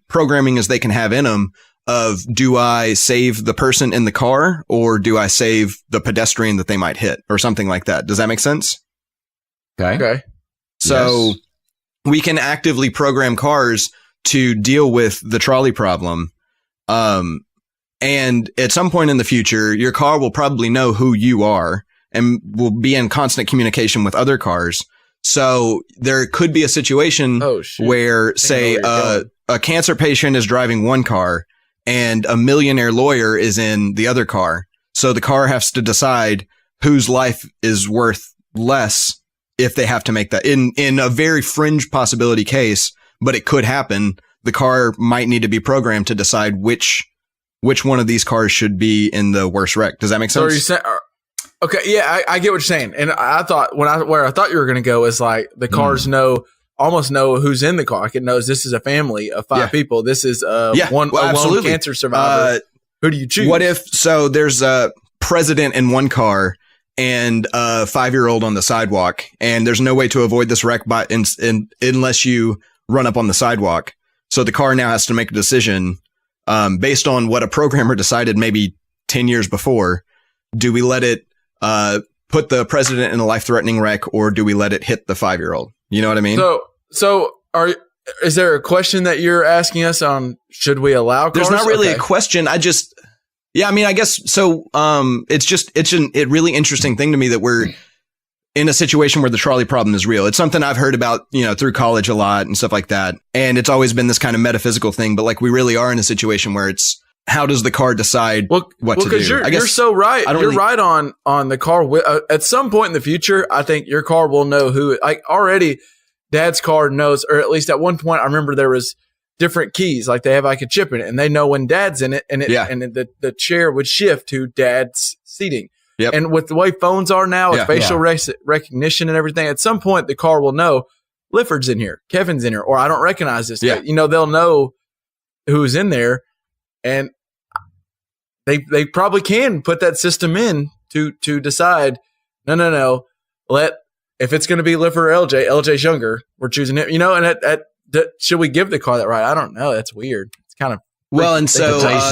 programming as they can have in them of, do I save the person in the car or do I save the pedestrian that they might hit or something like that? Does that make sense? Okay. So we can actively program cars to deal with the trolley problem. And at some point in the future, your car will probably know who you are and will be in constant communication with other cars. So there could be a situation where, say, a cancer patient is driving one car and a millionaire lawyer is in the other car. So the car has to decide whose life is worth less if they have to make that in a very fringe possibility case. But it could happen. The car might need to be programmed to decide which one of these cars should be in the worst wreck. Does that make sense? So are you saying, okay, yeah, I get what you're saying. And I thought where I thought you were going to go is like the cars almost know who's in the car. Like it knows this is a family of 5 people. This is a lone cancer survivor. Who do you choose? What if there's a president in one car and a 5-year-old on the sidewalk, and there's no way to avoid this wreck unless you run up on the sidewalk. So the car now has to make a decision based on what a programmer decided maybe 10 years before. Do we let it put the president in a life-threatening wreck, or do we let it hit the 5-year-old? You know what I mean? So Is there a question that you're asking us on? Should we allow cars? There's not really a question. I guess so. It's a really interesting thing to me that we're in a situation where the trolley problem is real. It's something I've heard about, through college a lot and stuff like that. And it's always been this kind of metaphysical thing, but like we really are in a situation where it's, how does the car decide what to do? You're so right. You're right on the car. At some point in the future, I think your car will know who, like already Dad's car knows, or at least at one point, I remember there was different keys, like they have like a chip in it and they know when Dad's in it and the chair would shift to Dad's seating. Yep. And with the way phones are now, with facial recognition and everything, at some point the car will know Lifford's in here, Kevin's in here, or I don't recognize this. Yeah. They'll know who's in there. And they probably can put that system in to decide, no, if it's going to be Lifford or LJ's younger, we're choosing him, and should we give the car that right? I don't know. That's weird. It's kind of, it's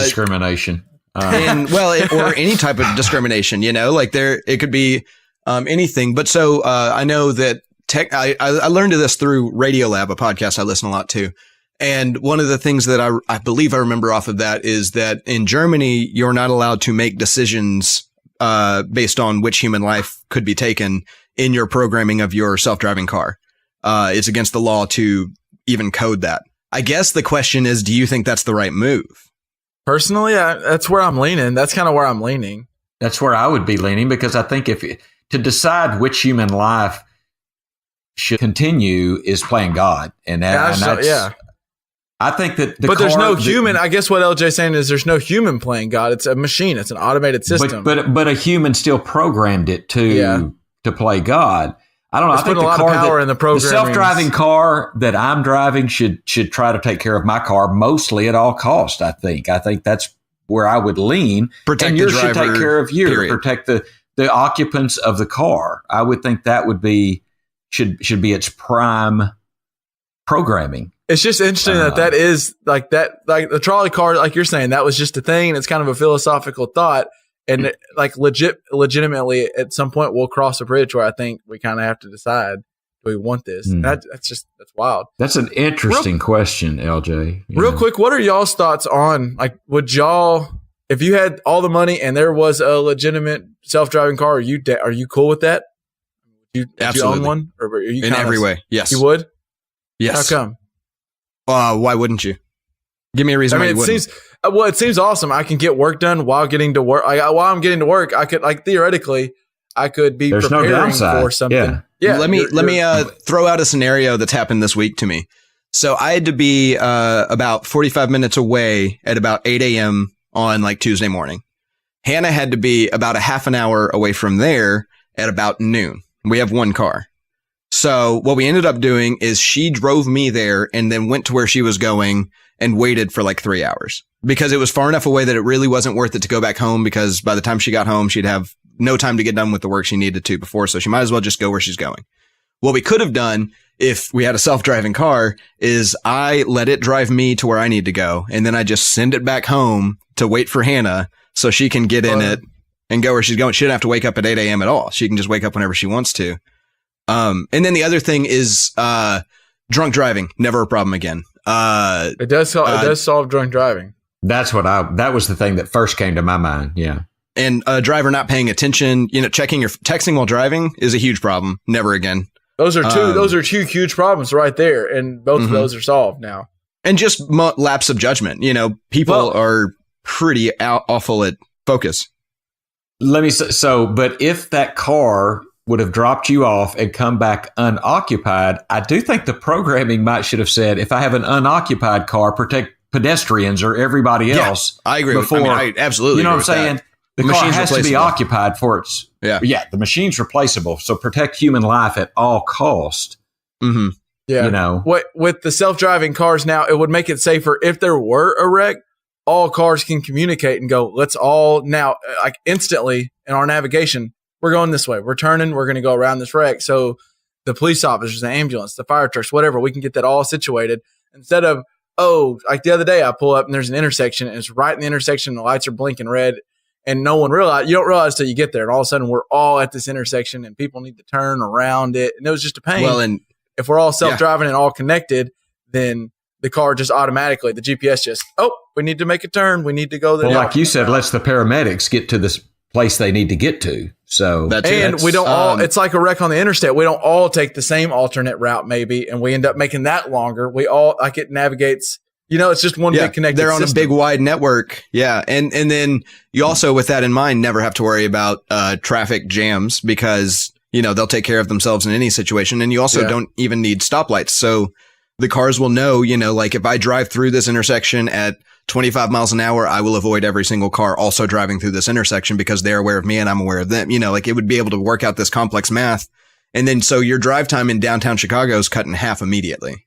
discrimination. Or any type of discrimination, like it could be, anything. But so, I know that I learned of this through Radiolab, a podcast I listen a lot to. And one of the things that I believe I remember off of that is that in Germany, you're not allowed to make decisions based on which human life could be taken in your programming of your self-driving car. It's against the law to even code that. I guess the question is, do you think that's the right move? Personally, that's where I'm leaning. That's kind of where I'm leaning. That's where I would be leaning, because I think to decide which human life should continue is playing God. And that's I think that there's no human. I guess what LJ's saying is there's no human playing God. It's a machine. It's an automated system. But a human still programmed it to play God. I don't know. I think a lot of power in the programming. The self-driving car that I'm driving should try to take care of my car mostly at all costs. I think that's where I would lean. Protect the driver. Should take care of you. Period. Protect the occupants of the car. I would think that would be should be its prime programming. It's just interesting that is like that, like the trolley car, like you're saying, that was just a thing. And it's kind of a philosophical thought. And like legitimately at some point we'll cross a bridge where I think we kind of have to decide, do we want this? That's wild. That's an interesting question, LJ. Real quick, what are y'all's thoughts on, like, would y'all, if you had all the money and there was a legitimate self-driving car, are you cool with that? Would you own one? Or are you in every way? Yes. You would? Yes. How come? Why wouldn't you? Give me a reason why you wouldn't. It seems awesome. I can get work done while getting to work. While I'm getting to work, I could, like, theoretically, I could be preparing for something. Yeah. Let me throw out a scenario that's happened this week to me. So I had to be about 45 minutes away at about 8 a.m. on like Tuesday morning. Hannah had to be about a half an hour away from there at about noon. We have one car. So what we ended up doing is she drove me there and then went to where she was going and waited for like 3 hours because it was far enough away that it really wasn't worth it to go back home, because by the time she got home, she'd have no time to get done with the work she needed to before. So she might as well just go where she's going. What we could have done if we had a self-driving car is I let it drive me to where I need to go. And then I just send it back home to wait for Hannah so she can get in it and go where she's going. She didn't have to wake up at 8 a.m. at all. She can just wake up whenever she wants to. And then the other thing is, drunk driving, never a problem again. It does solve drunk driving. That was the thing that first came to my mind. Yeah. And a driver not paying attention, texting while driving is a huge problem. Never again. Those are two huge problems right there. And both of those are solved now. And just lapse of judgment. People are pretty awful at focus. Let me say, but if that car would have dropped you off and come back unoccupied, I do think the programming should have said, if I have an unoccupied car, protect pedestrians or everybody else. I agree. I absolutely. You know what I'm saying? The car has to be occupied for its. Yeah. The machine's replaceable. So protect human life at all cost. Mm-hmm. Yeah. With the self-driving cars now, it would make it safer if there were a wreck. All cars can communicate and go, let's all now, like instantly in our navigation, we're going this way. We're turning. We're going to go around this wreck. So the police officers, the ambulance, the fire trucks, whatever, we can get that all situated instead of, like the other day I pull up and there's an intersection and it's right in the intersection. The lights are blinking red and no one you don't realize till you get there. And all of a sudden we're all at this intersection and people need to turn around it. And it was just a pain. Well, and If we're all self-driving and all connected, then the car just automatically, the GPS just, we need to make a turn. We need to go there. Well, like you said, lets the paramedics get to this place they need to get to. So we don't all, it's like a wreck on the interstate. We don't all take the same alternate route maybe, and we end up making that longer. We all, like it navigates, it's just one big connected They're on system. a big wide network. Yeah. And then you also, with that in mind, never have to worry about traffic jams because, they'll take care of themselves in any situation. And you also don't even need stoplights. So the cars will know, like if I drive through this intersection at 25 miles an hour, I will avoid every single car also driving through this intersection because they're aware of me and I'm aware of them. Like it would be able to work out this complex math. And then so your drive time in downtown Chicago is cut in half immediately.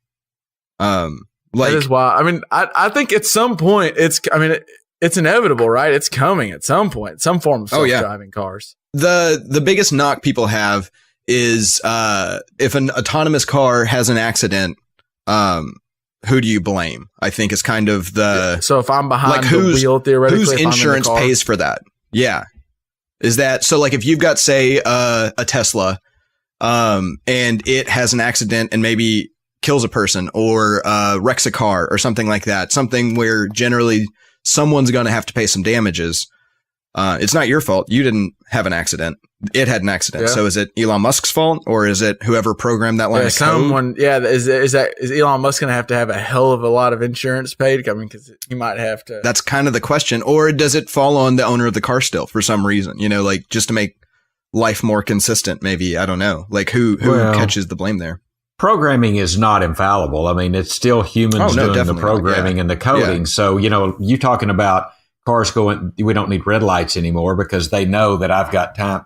That is why. I mean, I think at some point it's inevitable, right? It's coming at some point, some form of self-driving cars. The biggest knock people have is if an autonomous car has an accident, who do you blame? I think is kind of the so if I'm behind the wheel, theoretically, whose insurance pays for that? Yeah, is that so? Like if you've got say a Tesla, and it has an accident and maybe kills a person or wrecks a car or something like that, something where generally someone's going to have to pay some damages. It's not your fault. You didn't have an accident. It had an accident. So is it Elon Musk's fault or is it whoever programmed that line of code? Is Elon Musk going to have a hell of a lot of insurance paid? I mean, because he might have to. That's kind of the question. Or does it fall on the owner of the car still for some reason? Like just to make life more consistent, maybe. I don't know. Like who catches the blame there? Programming is not infallible. I mean, it's still humans doing the programming and the coding. Yeah. So, you talking about cars going, we don't need red lights anymore because they know that I've got time.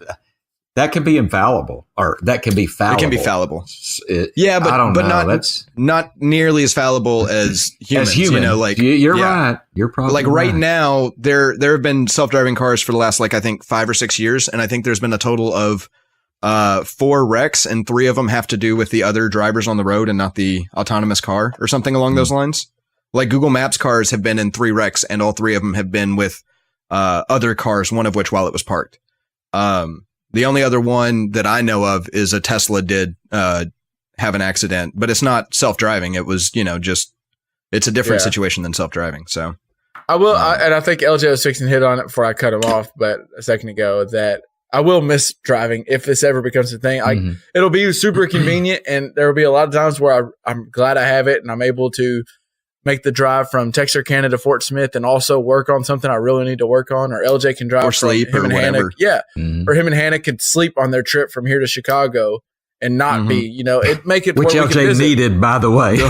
That can be infallible or that can be fallible. It can be fallible. But I don't know. That's not nearly as fallible as humans. You're right. You're probably like right now, there have been self-driving cars for the last, I think 5 or 6 years. And I think there's been a total of 4 wrecks and 3 of them have to do with the other drivers on the road and not the autonomous car or something along those lines. Like Google Maps cars have been in 3 wrecks and all 3 of them have been with other cars, one of which while it was parked. The only other one that I know of is a Tesla did have an accident, but it's not self-driving. It was, it's a different situation than self-driving. So I will, and I think LJ was fixing to hit on it before I cut him off, but a second ago that I will miss driving if this ever becomes a thing. It'll be super convenient, and there will be a lot of times where I'm glad I have it, and I'm able to make the drive from Texarkana to Fort Smith and also work on something I really need to work on, or LJ can drive or sleep or whatever. Or him and Hannah could sleep on their trip from here to Chicago and not be, it make it which LJ needed, by the way. So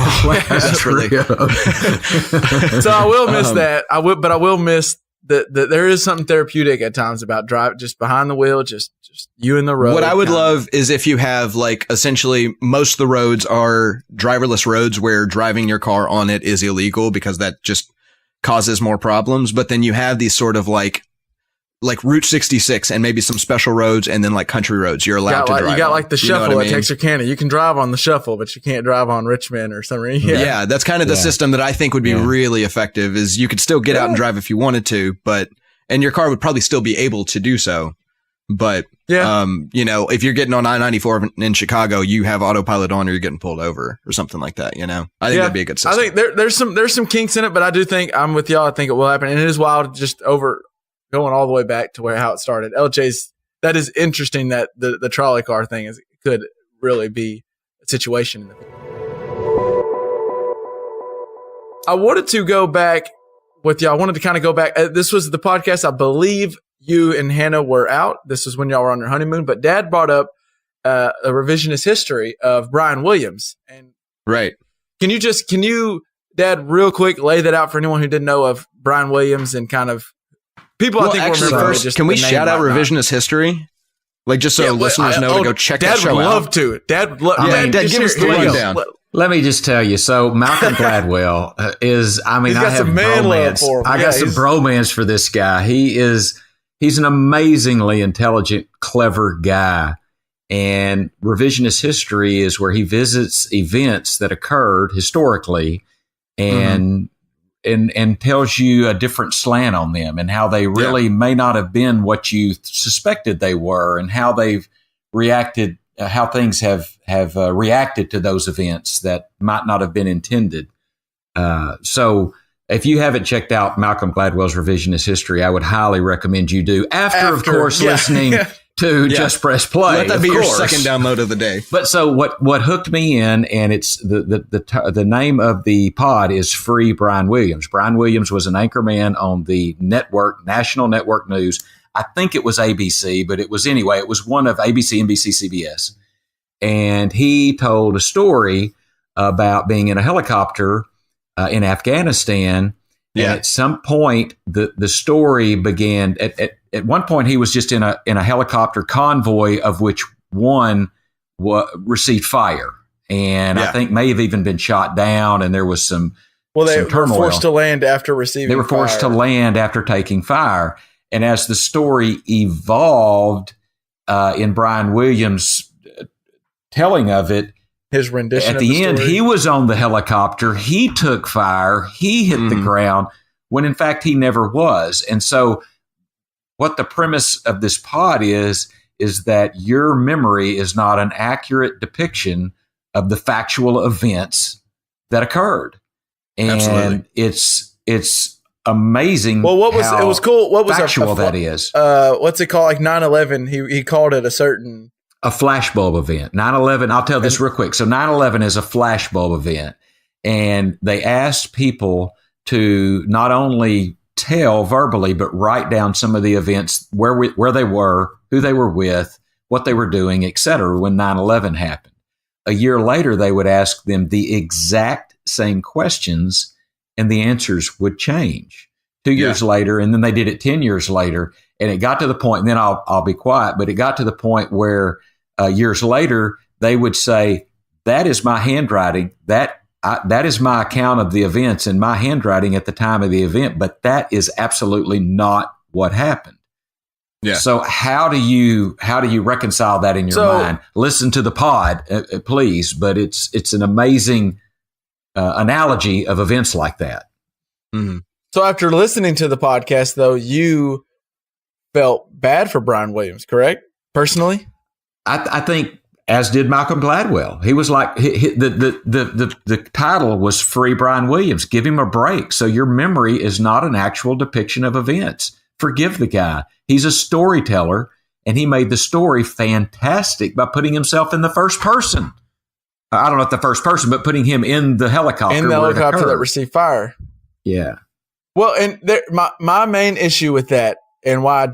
I will miss that. I will miss that there is something therapeutic at times about drive just behind the wheel, just you in the road. What I would love is if you have essentially most of the roads are driverless roads where driving your car on it is illegal because that just causes more problems. But then you have these sort of like Route 66 and maybe some special roads and then country roads you're allowed to drive. You got on. The shuffle at Texarkana. You can drive on the shuffle, but you can't drive on Richmond or something. Yeah, that's kind of the system that I think would be really effective is you could still get out and drive if you wanted to, and your car would probably still be able to do so. But, if you're getting on I-94 in Chicago, you have autopilot on or you're getting pulled over or something like that, I think that'd be a good system. I think there's some kinks in it, but I do think I'm with y'all. I think it will happen. And it is wild just going all the way back to how it started. LJ's, that is interesting that the trolley car thing could really be a situation. I wanted to go back with y'all. I wanted to kind of go back. This was the podcast, I believe you and Hannah were out. This was when y'all were on your honeymoon, but Dad brought up a revisionist history of Brian Williams. And right. Can you, Dad, real quick, lay that out for anyone who didn't know of Brian Williams and kind of people I think actually, remember first, can we shout out revisionist history? Just so listeners know to go check that show out. Dad would love to. Dad, give us the rundown. Let me just tell you. So Malcolm Gladwell is, I have bromance. I got some bromance for this guy. He's an amazingly intelligent, clever guy. And revisionist history is where he visits events that occurred historically and tells you a different slant on them and how they really may not have been what you suspected they were and how they've reacted how things have reacted to those events that might not have been intended. So if you haven't checked out Malcolm Gladwell's Revisionist History, I would highly recommend you do. After of course, listening to Just Press Play. Let that be your second download of the day. But so what hooked me in, and it's the name of the pod is Free Brian Williams. Brian Williams was an anchorman on the network, National Network News. I think it was ABC, but it was one of ABC, NBC, CBS. And he told a story about being in a helicopter in Afghanistan. And at some point, the story began. At one point, he was just in a helicopter convoy of which one received fire, and I think may have even been shot down. And there was some they some turmoil. were forced to land after receiving. They were forced to land after taking fire. And as the story evolved in Brian Williams' telling of it, his rendition at the end, story. he was on the helicopter. He took fire. He hit the ground when, in fact, he never was. And so what the premise of this pod is that your memory is not an accurate depiction of the factual events that occurred. And Absolutely. it's amazing. Well, it was cool. What was factual that is? What's it called? Like 9/11. He called it a flashbulb event. 9/11. I'll tell this real quick. So 9/11 is a flashbulb event, and they asked people to not only tell verbally, but write down some of the events where they were, who they were with, what they were doing, etc. when 9/11 happened. A year later, they would ask them the exact same questions, and the answers would change. 2 years later, and then they did it 10 years later, and it got to the point, and then I'll be quiet, but it got to the point where years later, they would say, that is my handwriting, that is my account of the events in my handwriting at the time of the event, but that is absolutely not what happened. Yeah. So how do you reconcile that in your mind? Listen to the pod, please, but it's an amazing analogy of events like that. Mm-hmm. So after listening to the podcast, though, you felt bad for Brian Williams, correct? Personally? I think, as did Malcolm Gladwell. He was like, the title was Free Brian Williams. Give him a break. So your memory is not an actual depiction of events. Forgive the guy. He's a storyteller, and he made the story fantastic by putting himself in the first person. I don't know if the first person, but putting him in the helicopter. In the helicopter that received fire. Yeah. Well, and my main issue with that, and why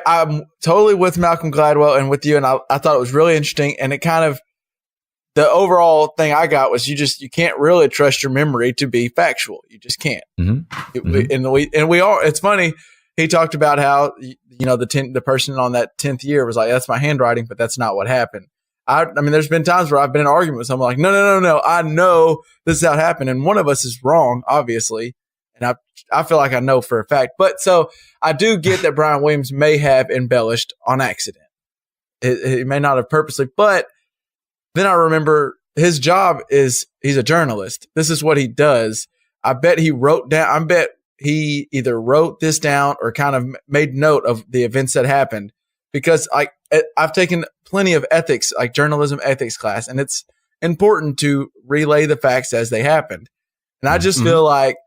I'm totally with Malcolm Gladwell and with you, and I thought it was really interesting, and it kind of, the overall thing I got was you can't really trust your memory to be factual. You just can't. Mm-hmm. And we are. It's funny. He talked about how the person on that 10th year was like, that's my handwriting, but that's not what happened. I mean, there's been times where I've been in an argument with someone like, no. I know this is how it happened, and one of us is wrong, obviously. And I feel like I know for a fact. But so I do get that Brian Williams may have embellished on accident. He may not have purposely, but then I remember his job is he's a journalist. This is what he does. I bet he he either wrote this down or kind of made note of the events that happened, because I've taken plenty of ethics, like journalism ethics class, and it's important to relay the facts as they happened. And I just feel like,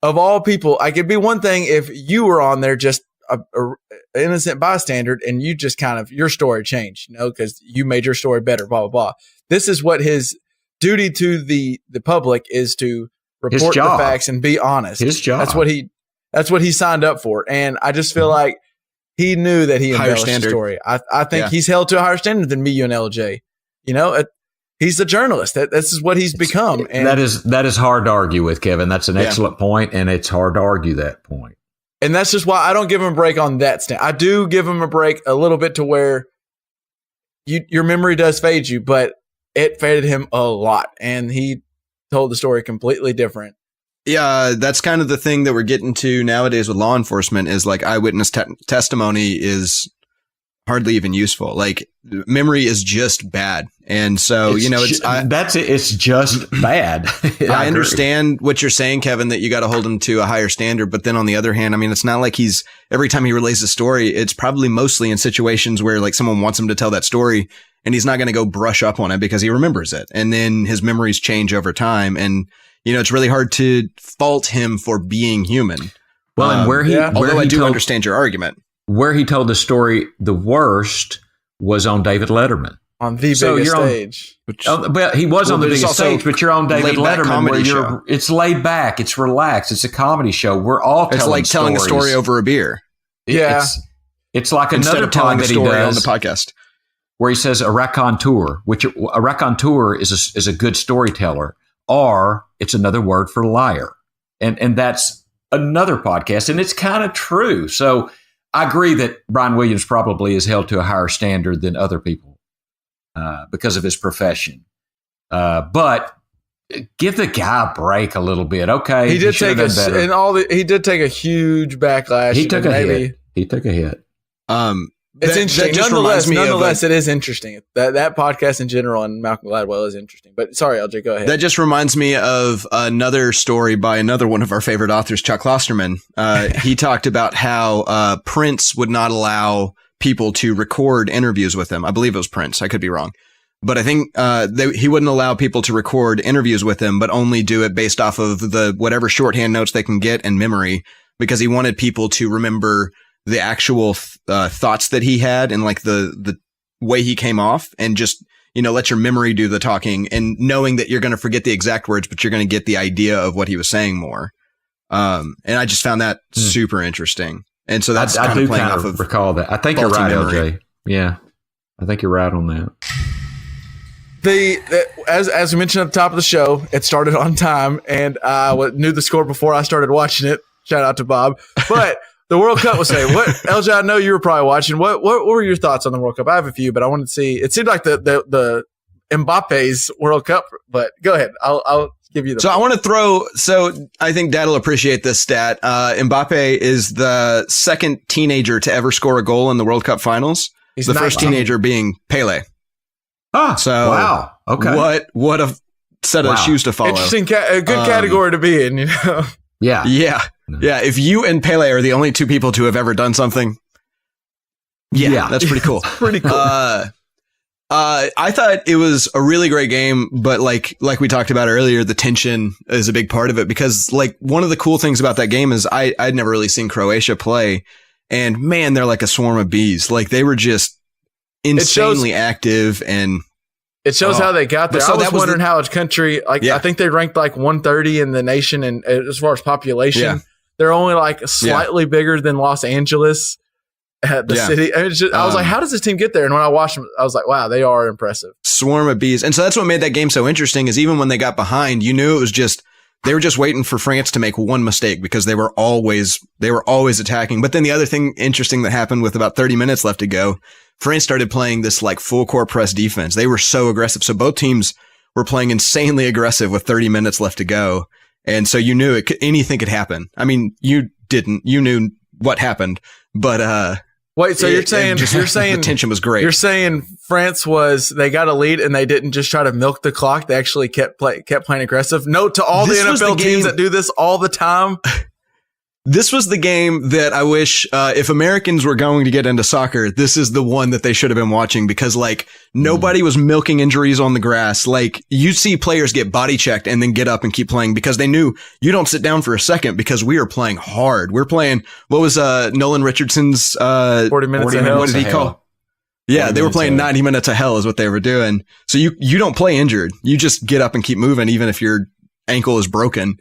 of all people, I could be one thing if you were on there just a innocent bystander and you just kind of, your story changed, because you made your story better, blah, blah, blah. This is what his duty to the public is, to report the facts and be honest. His job. That's what he signed up for. And I just feel like he knew that he embellished the story. I think he's held to a higher standard than me, you, and LJ. He's a journalist. This is what he's become. And that is hard to argue with, Kevin. That's an excellent point, and it's hard to argue that point. And that's just why I don't give him a break on that stand. I do give him a break a little bit to where your memory does fade you, but it faded him a lot, and he told the story completely different. Yeah, that's kind of the thing that we're getting to nowadays with law enforcement, is like eyewitness testimony is hardly even useful. Like memory is just bad. And so, that's it. It's just bad. I understand what you're saying, Kevin, that you got to hold him to a higher standard. But then on the other hand, I mean, it's not like every time he relays a story, it's probably mostly in situations where like someone wants him to tell that story and he's not going to go brush up on it because he remembers it. And then his memories change over time. And, it's really hard to fault him for being human. Well, and although I do understand your argument. Where he told the story the worst was on David Letterman. On the biggest stage. But he was on the biggest stage, but you're on David Letterman where it's laid back, it's relaxed, it's a comedy show. We're all telling stories. It's like telling a story over a beer. Yeah. It's like instead another of telling pod a that story he does on the podcast. Where he says a raconteur, which a raconteur is a good storyteller, or it's another word for liar. And that's another podcast, and it's kind of true. So I agree that Brian Williams probably is held to a higher standard than other people because of his profession. But give the guy a break a little bit, okay? He did take he did take a huge backlash. He took a hit. He took a hit. It's interesting. Nonetheless, it is interesting. That podcast in general and Malcolm Gladwell is interesting. But sorry, LJ, go ahead. That just reminds me of another story by another one of our favorite authors, Chuck Klosterman. He talked about how Prince would not allow people to record interviews with him. I believe it was Prince. I could be wrong. But I think he wouldn't allow people to record interviews with him, but only do it based off of the whatever shorthand notes they can get in memory, because he wanted people to remember the actual thoughts that he had and like the way he came off, and just, let your memory do the talking, and knowing that you're going to forget the exact words, but you're going to get the idea of what he was saying more. And I just found that super interesting. And so that's I kind do of playing kind off of recall that. I think you're right, memory. LJ. Yeah, I think you're right on that. As we mentioned at the top of the show, it started on time, and I knew the score before I started watching it. Shout out to Bob. But the World Cup was saying, LJ, I know you were probably watching. What were your thoughts on the World Cup? I have a few, but I wanted to see. It seemed like the Mbappe's World Cup, but go ahead. I'll give you the. So I want to throw. So I think Dad will appreciate this stat. Mbappe is the second teenager to ever score a goal in the World Cup finals. He's the first teenager being Pele. Ah, so wow. Okay. What a set of shoes to follow. Interesting, a good category to be in. Yeah. Yeah. If you and Pele are the only two people to have ever done something, that's pretty cool. Pretty cool. I thought it was a really great game, but like we talked about earlier, the tension is a big part of it, because like one of the cool things about that game is I'd never really seen Croatia play, and man, they're like a swarm of bees. Like they were just insanely active, and it shows how they got there. So I was wondering how a country, I think they ranked like 130 in the nation, and as far as population, they're only like slightly bigger than Los Angeles, the city. And it's just, I was like, how does this team get there? And when I watched them, I was like, wow, they are impressive. Swarm of bees. And so that's what made that game so interesting, is even when they got behind, you knew it was just, they were just waiting for France to make one mistake, because they were always attacking. But then the other thing interesting that happened with about 30 minutes left to go, France started playing this like full court press defense. They were so aggressive. So both teams were playing insanely aggressive with 30 minutes left to go. And so you knew anything could happen. I mean, you knew what happened, but, wait, so you're saying the tension was great. You're saying France they got a lead and they didn't just try to milk the clock. They actually kept playing aggressive. Note to all the NFL teams that do this all the time. This was the game that I wish, if Americans were going to get into soccer, this is the one that they should have been watching, because like nobody was milking injuries on the grass. Like you see players get body checked and then get up and keep playing, because they knew you don't sit down for a second, because we are playing hard. We're playing, what was Nolan Richardson's 40 minutes of hell. What did he call? Yeah, they were playing 90 minutes of hell is what they were doing. So you don't play injured. You just get up and keep moving, even if your ankle is broken.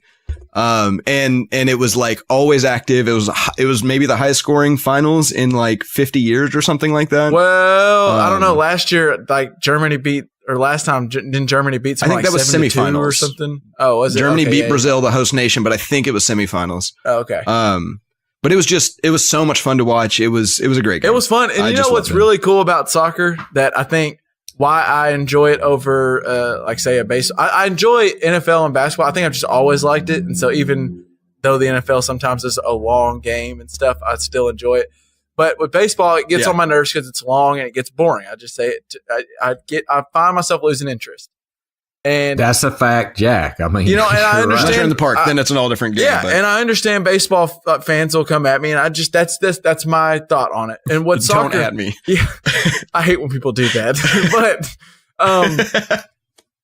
And it was like always active. It was maybe the highest scoring finals in like 50 years or something like that. Well, I don't know. Last year, like Germany last time, didn't Germany beat something I think like that was semifinals or something? Oh, was it? Germany beat Brazil, the host nation, but I think it was semifinals. Oh, okay. But it was so much fun to watch. It was a great game. It was fun. And you know what's really cool about soccer that I think why I enjoy it over, like say a base. I enjoy NFL and basketball. I think I've just always liked it. And so even though the NFL sometimes is a long game and stuff, I still enjoy it. But with baseball, it gets Yeah. on my nerves because it's long and it gets boring. I just say it. I find myself losing interest. And That's a fact, Jack. I mean, You know, and I you're understand- Unless you're in the park, I- then it's an all different game. yeah, but and I understand baseball fans will come at me, and that's my thought on it. And what don't soccer? at me. Yeah, I hate when people do that. But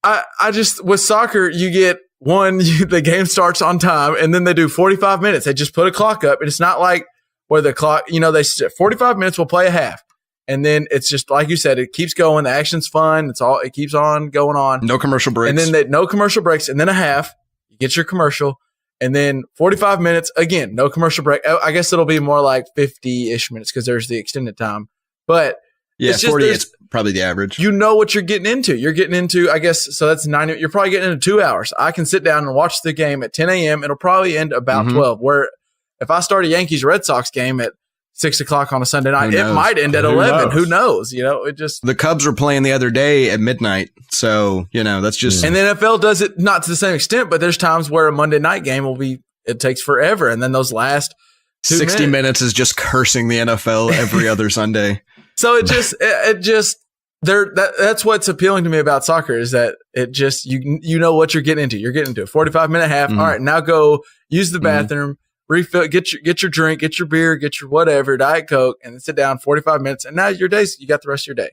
I just with soccer, you get the game starts on time, and then they do 45 minutes. They just put a clock up, and it's not like where the clock. They said 45 minutes. We'll play a half. And then it's just like you said, it keeps going. The action's fun. It keeps on going on. No commercial breaks. And then no commercial breaks. And then a half, you get your commercial. And then 45 minutes, again, no commercial break. I guess it'll be more like 50-ish minutes because there's the extended time. But yeah, it's just 40 is probably the average. you know what you're getting into. You're getting into, I guess, so that's 90. You're probably getting into 2 hours. I can sit down and watch the game at 10 a.m. It'll probably end about 12. Where if I start a Yankees-Red Sox game at 6 o'clock on a Sunday night, Who it knows? might end at Who 11. knows? Who knows? It just. The Cubs were playing the other day at midnight. So, that's just. And the NFL does it not to the same extent, but there's times where a Monday night game it takes forever. And then those last 60 minutes is just cursing the NFL every other Sunday. So that's what's appealing to me about soccer is that it just, you know what you're getting into. You're getting into a 45-minute half. Mhm. All right, now go use the bathroom, refill, get your drink, get your beer, get your whatever, Diet Coke, and then sit down 45 minutes. And now you got the rest of your day,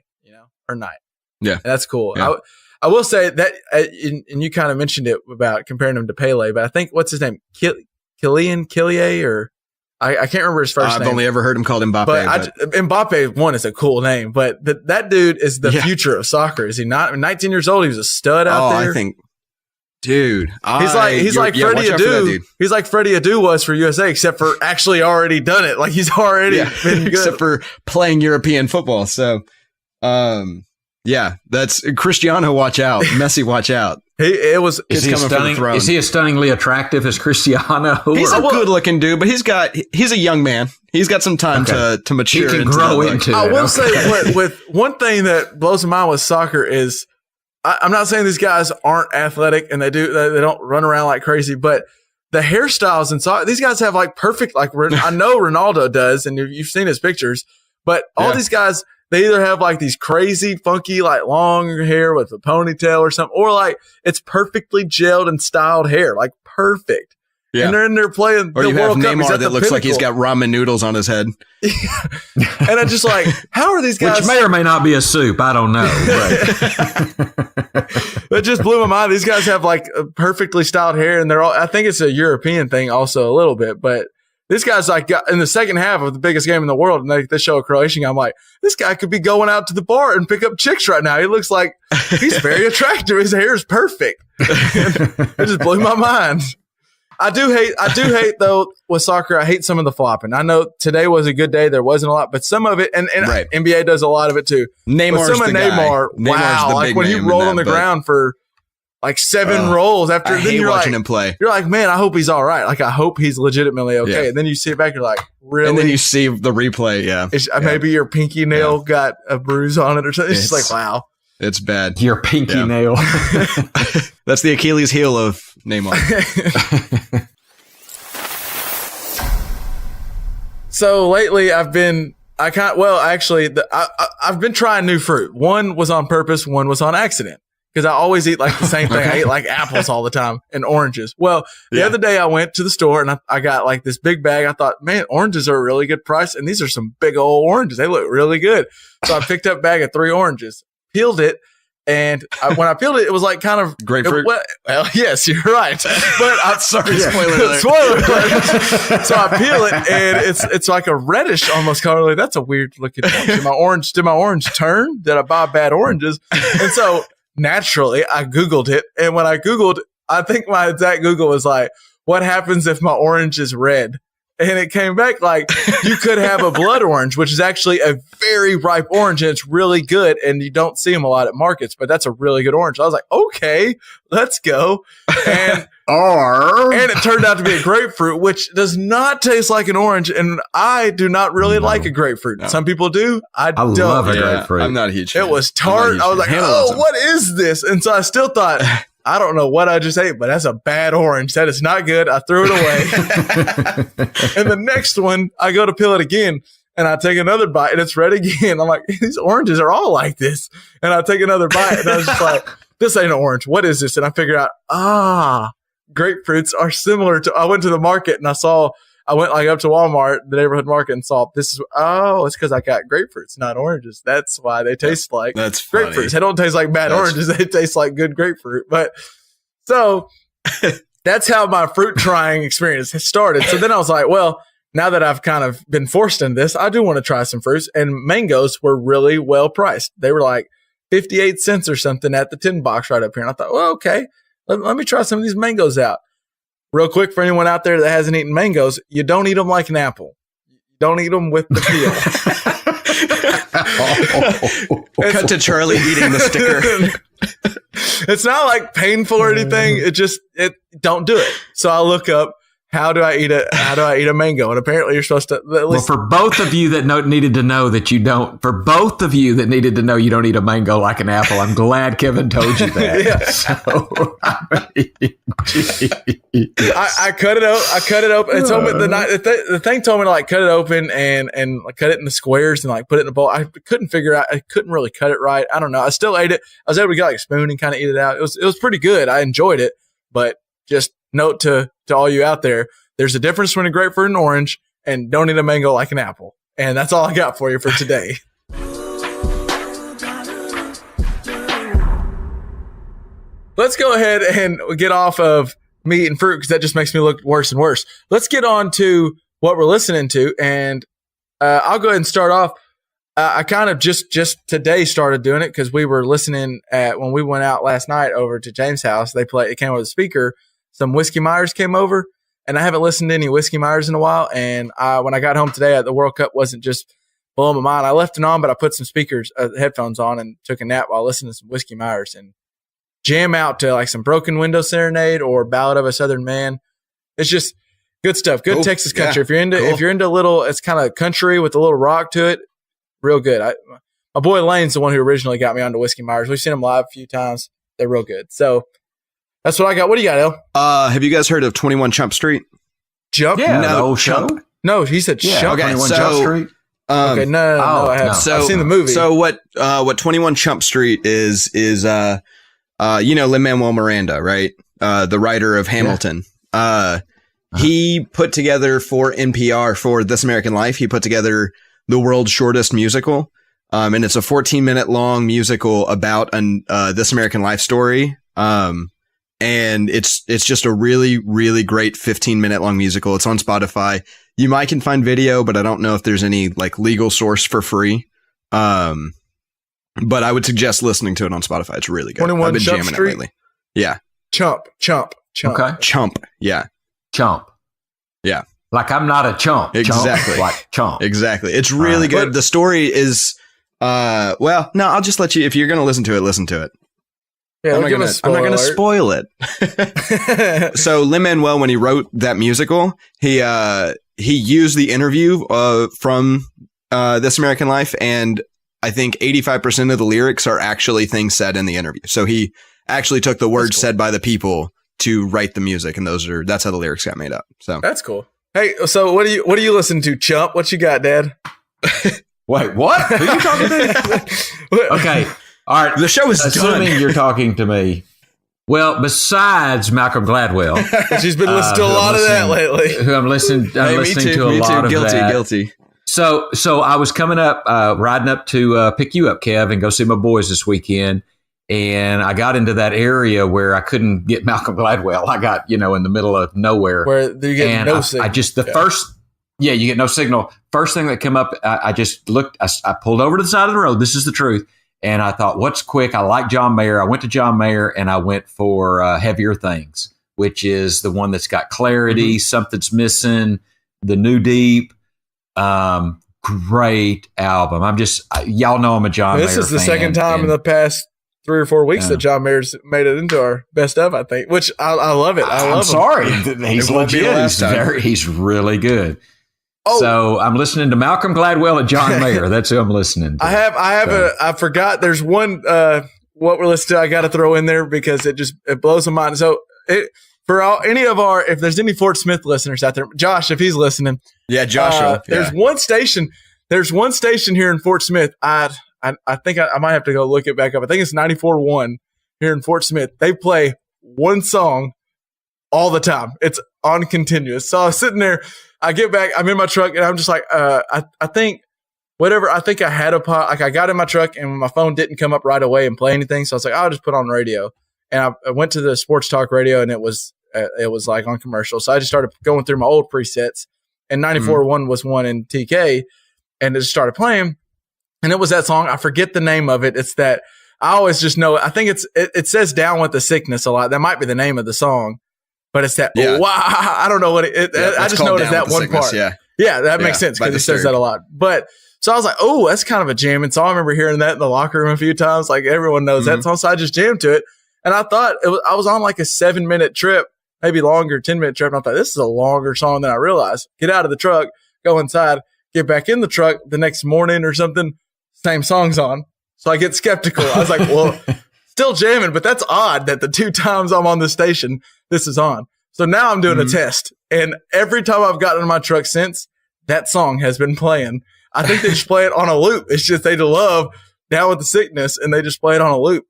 or night. Yeah. And that's cool. Yeah. I will say that, and you kind of mentioned it about comparing him to Pele, but I think, what's his name? Kylian, or I can't remember his first I've name. only ever heard him called Mbappe. But Mbappe, one, is a cool name, but that dude is the Yeah. future of soccer. Is he not? 19 years old, he was a stud out there. I think, dude, he's like Freddie watch out for that Adu. dude. He's like Freddie Adu was for USA, except for actually already done it. Like he's already been good. Except for playing European football. So, that's Cristiano. Watch out, Messi. Watch out. Is is he coming for the throne. Is he as stunningly attractive as Cristiano? He's Or- a good-looking dude, but he's a young man. He's got some time to he mature. can into grow that look. into I it. will Okay. say with one thing that blows my mind with soccer is I'm not saying these guys aren't athletic and they don't run around like crazy, but the hairstyles in soccer, these guys have like perfect, like I know Ronaldo does, and you've seen his pictures, but all these guys, they either have like these crazy, funky, like long hair with a ponytail or something, or like it's perfectly gelled and styled hair, like perfect. Yeah. And they're in there playing Or the you have World Cup. He's Neymar at that the looks like he's pinnacle. got ramen noodles on his head. And I'm just like, how are these guys? Which may or may not be a soup. I don't know. But That just blew my mind. These guys have like a perfectly styled hair, and they're all. I think it's a European thing, also a little bit. But this guy's like got, in the second half of the biggest game in the world, and they show a Croatian guy. I'm like, this guy could be going out to the bar and pick up chicks right now. He looks like he's very attractive. His hair is perfect. It just blew my mind. I do hate though with soccer. I hate some of the flopping. I know today was a good day. There wasn't a lot, but some of it, and Right. NBA does a lot of it too. Neymar's But some of the guy. Neymar, Neymar's wow! the Like big when he name in rolled that, on the but ground for like 7 rolls after. I Then hate you're watching like, him play. you're like, man, I hope he's all right. Like I hope he's legitimately okay. Yeah. And then you see it back, you're like, really? And then you see the replay. Yeah. Maybe your pinky nail got a bruise on it or something. It's just like, wow. It's bad. your pinky Yeah. nail. That's the Achilles heel of Neymar. So lately, I've been trying new fruit. One was on purpose, one was on accident. Because I always eat like the same thing. I eat like apples all the time and oranges. Well, the other day I went to the store and I got like this big bag. I thought, man, oranges are a really good price. And these are some big old oranges. They look really good. So I picked up a bag of 3 oranges, peeled it. And when I peeled it, it was like kind of Grapefruit? Well, yes, you're right. But I'm sorry, spoiler alert. Spoiler alert. So I peel it, and it's like a reddish almost color. Like, that's a weird looking orange. Did my orange turn? Did I buy bad oranges? And so naturally, I Googled it, and when I Googled, I think my exact Google was like, "What happens if my orange is red?" And it came back like, you could have a blood orange, which is actually a very ripe orange, and it's really good, and you don't see them a lot at markets, but that's a really good orange. I was like, okay, let's go. And it turned out to be a grapefruit, which does not taste like an orange, and I do not really like a grapefruit. No. Some people do. I don't. love a grapefruit. I'm not a huge fan. It was tart. I was like, oh, what is this? And so I still thought, I don't know what I just ate, but that's a bad orange. That is not good. I threw it away. And the next one, I go to peel it again, and I take another bite and it's red again. I'm like, these oranges are all like this. And I take another bite and I was just like, this ain't an orange. What is this? And I figure out, grapefruits are similar to, I went to the market and I went like up to Walmart, the neighborhood market, and saw it's because I got grapefruits, not oranges. That's why they taste like grapefruits. They don't taste like bad oranges. They taste like good grapefruit. But so that's how my fruit trying experience has started. So then I was like, well, now that I've kind of been forced into this, I do want to try some fruits. And mangoes were really well priced. They were like 58 cents or something at the tin box right up here. And I thought, well, okay, let me try some of these mangoes out. Real quick, for anyone out there that hasn't eaten mangoes, you don't eat them like an apple. You don't eat them with the peel. Cut to Charlie eating the sticker. It's not like painful or anything. Don't do it. So I look up, how do I eat a mango? And apparently you're supposed to at least. Well, for both of you that needed to know that you don't, for both of you that needed to know you don't eat a mango like an apple, I'm glad Kevin told you that. Yeah. So, I cut it open. I cut it open. It told me the thing told me to like cut it open and like cut it in the squares and like put it in a bowl. I couldn't figure out. I couldn't really cut it right. I don't know. I still ate it. I was able to get like a spoon and kind of eat it out. It was pretty good. I enjoyed it, but just note to all you out there, there's a difference between a grapefruit and orange, and don't eat a mango like an apple. And that's all I got for you for today. Let's go ahead and get off of meat and fruit because that just makes me look worse and worse. Let's get on to what we're listening to. And I'll go ahead and start off. I kind of just today started doing it because we were listening when we went out last night over to James' house. It came with a speaker. Some Whiskey Myers came over, and I haven't listened to any Whiskey Myers in a while. And when I got home today, the World Cup wasn't just blowing my mind. I left it on, but I put some headphones on and took a nap while listening to some Whiskey Myers and jam out to like some Broken Window Serenade or Ballad of a Southern Man. It's just good stuff. Good Texas country. Yeah, if you're into a little, it's kind of country with a little rock to it. Real good. My boy Lane's the one who originally got me onto Whiskey Myers. We've seen him live a few times. They're real good. So that's what I got. What do you got, El? Have you guys heard of 21 Chump Street? Jump? yeah, No, the old Chump. show. No, he said Jump. Okay, 21 so- Jump Street. Okay, no, I haven't. So, I've seen the movie. So what 21 Chump Street is Lin-Manuel Miranda, right? The writer of Hamilton. He put together for NPR for This American Life, he put together the world's shortest musical. And it's a 14-minute long musical about This American Life story. And it's just a really, really great 15-minute long musical. It's on Spotify. You might can find video, but I don't know if there's any like legal source for free. But I would suggest listening to it on Spotify. It's really good. 21 I've been Jump jamming Street? it lately. Yeah. Chump. Okay. Chump. Yeah. Chump. Yeah. Like I'm not a chump. Exactly. Chump, like chump. Exactly. It's really right. good. The story is, well, no, I'll just let you, if you're going to listen to it, listen to it. Yeah, I'm not going to spoil it. So Lin-Manuel, when he wrote that musical, he used the interview from This American Life, and I think 85% of the lyrics are actually things said in the interview. So he actually took the words said by the people to write the music, and that's how the lyrics got made up. So That's cool. Hey, so what do you listen to, Chump? What you got, Dad? Wait, what? Who are you talking to? Okay. All right. the show is Assuming done. you're talking to me. Well, besides Malcolm Gladwell, She's been listening to a lot of that lately. who I'm listening to a lot of that. Guilty. So I was coming up, riding up to pick you up, Kev, and go see my boys this weekend. And I got into that area where I couldn't get Malcolm Gladwell. I got, in the middle of nowhere. Where you get no signal. You get no signal. First thing that came up, I just looked, I pulled over to the side of the road. This is the truth. And I thought, what's quick? I like John Mayer. I went to John Mayer and I went for Heavier Things, which is the one that's got clarity. Something's Missing, The New Deep. Great album. Y'all know I'm a John Mayer fan. This is the second time in the past 3 or 4 weeks that John Mayer's made it into our best of, I think, which I love it. I love him. Sorry. He's It won't be the legit. last time. He's really good. Oh. So I'm listening to Malcolm Gladwell and John Mayer. That's who I'm listening to. I forgot there's one, what we're listening to, I got to throw in there because it blows my mind. So if there's any Fort Smith listeners out there, Josh, if he's listening. Yeah, Joshua. There's one station There's one station here in Fort Smith. I think I might have to go look it back up. I think it's 94.1 here in Fort Smith. They play one song all the time. It's on continuous. So I was sitting there. I get back. I'm in my truck, and I'm just like, I think whatever. I think I had I got in my truck, and my phone didn't come up right away and play anything. So I was like, I'll just put on radio. And I went to the sports talk radio, and it was like on commercial. So I just started going through my old presets, and 94.1 was one in TK, and it just started playing. And it was that song. I forget the name of it. It's that I always just know. I think it says "Down with the Sickness" a lot. That might be the name of the song. But it's that, I don't know what I just know it as that one part. Yeah, that makes sense because it says that a lot. But so I was like, oh, that's kind of a jamming song. I remember hearing that in the locker room a few times. Like everyone knows that song. So I just jammed to it. And I thought I was on like a 7-minute trip, maybe longer, 10-minute trip. And I thought, this is a longer song than I realized. Get out of the truck, go inside, get back in the truck the next morning or something. Same song's on. So I get skeptical. I was like, well, still jamming, but that's odd that the 2 times I'm on the station, this is on. So now I'm doing a test. And every time I've gotten in my truck since, that song has been playing. I think they just play it on a loop. It's just they love Down with the Sickness, and they just play it on a loop.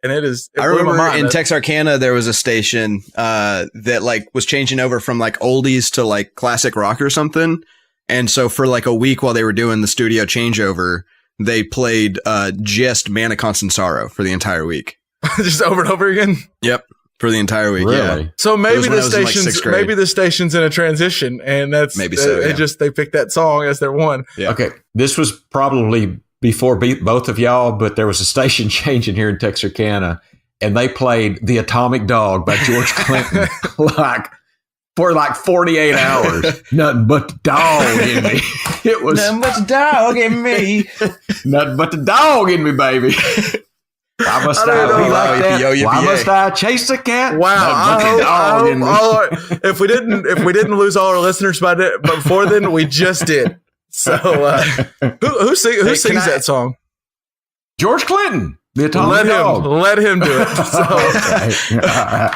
And it I remember in Texarkana, there was a station that like was changing over from like oldies to like classic rock or something. And so for like a week while they were doing the studio changeover, they played just Man of Constant Sorrow for the entire week. Just over and over again? Yep. For the entire week. Really? Yeah. So maybe the station's in a transition, and that's maybe so. They picked that song as their one. Yeah. Okay. This was probably before both of y'all, but there was a station changing here in Texarkana, and they played The Atomic Dog by George Clinton for 48 hours. Nothing but the dog in me. It was nothing but the dog in me. Nothing but the dog in me, baby. Why must I be like that? Why must I chase the cat? Wow! If we didn't lose all our listeners before then, we just did. So who sings that song? George Clinton. The Atomic Dog. Let him do it. So. Okay. All right.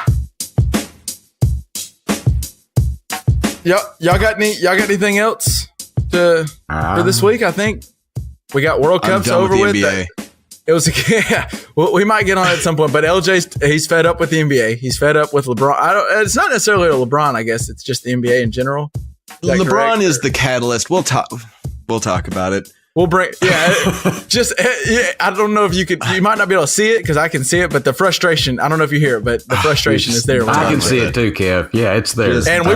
Y'all got anything else for this week? I think we got World Cups over with. It was we might get on it at some point, but he's fed up with the NBA. He's fed up with LeBron. It's not necessarily LeBron, I guess. It's just the NBA in general. LeBron correct? Is the catalyst. We'll talk about it. We'll bring, I don't know if you might not be able to see it because I can see it, but the frustration, I don't know if you hear it, but the frustration is there. I can see it too, Kev. Yeah, it's there. And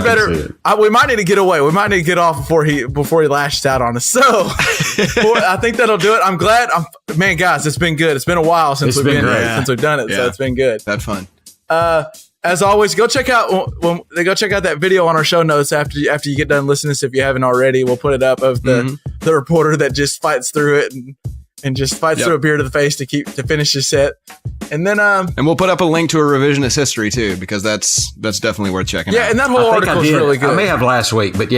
we might need to get away. We might need to get off before he lashes out on us. So I think that'll do it. I'm glad. Man, guys, it's been good. It's been a while since we've done it. Yeah. So it's been good. That's fun. As always, go check out that video on our show notes after you get done listening. If you haven't already, we'll put it up of the reporter that just fights through it and just fights through a beer to the face to finish his set. And then and we'll put up a link to a revisionist history too, because that's definitely worth checking out. Yeah, and that whole article is really good. I may have last week, but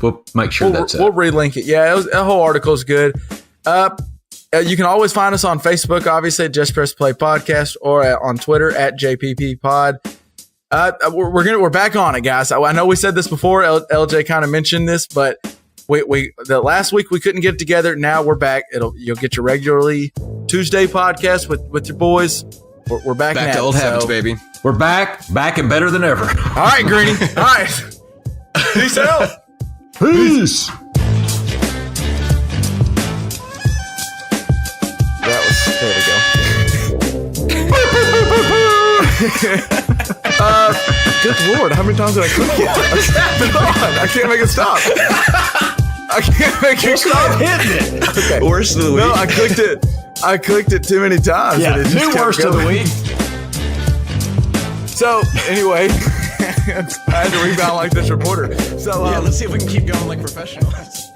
we'll make sure that's it. We'll relink it. Yeah, that whole article is good. You can always find us on Facebook, obviously, at Just Press Play Podcast, or on Twitter at JPP Pod. We're back on it, guys. I know we said this before. LJ kind of mentioned this, but the last week we couldn't get it together. Now we're back. You'll get your regularly Tuesday podcast with your boys. We're back to old habits, baby. We're back and better than ever. All right, Greeny. All right. Peace out. Peace. Good Lord, how many times did I click it? I can't make it stop. I can't make it stop hitting it. Okay. Worst of the week. No, I clicked it too many times. Yeah, new worst of the week. So, anyway, I had to rebound like this reporter. So, let's see if we can keep going like professionals.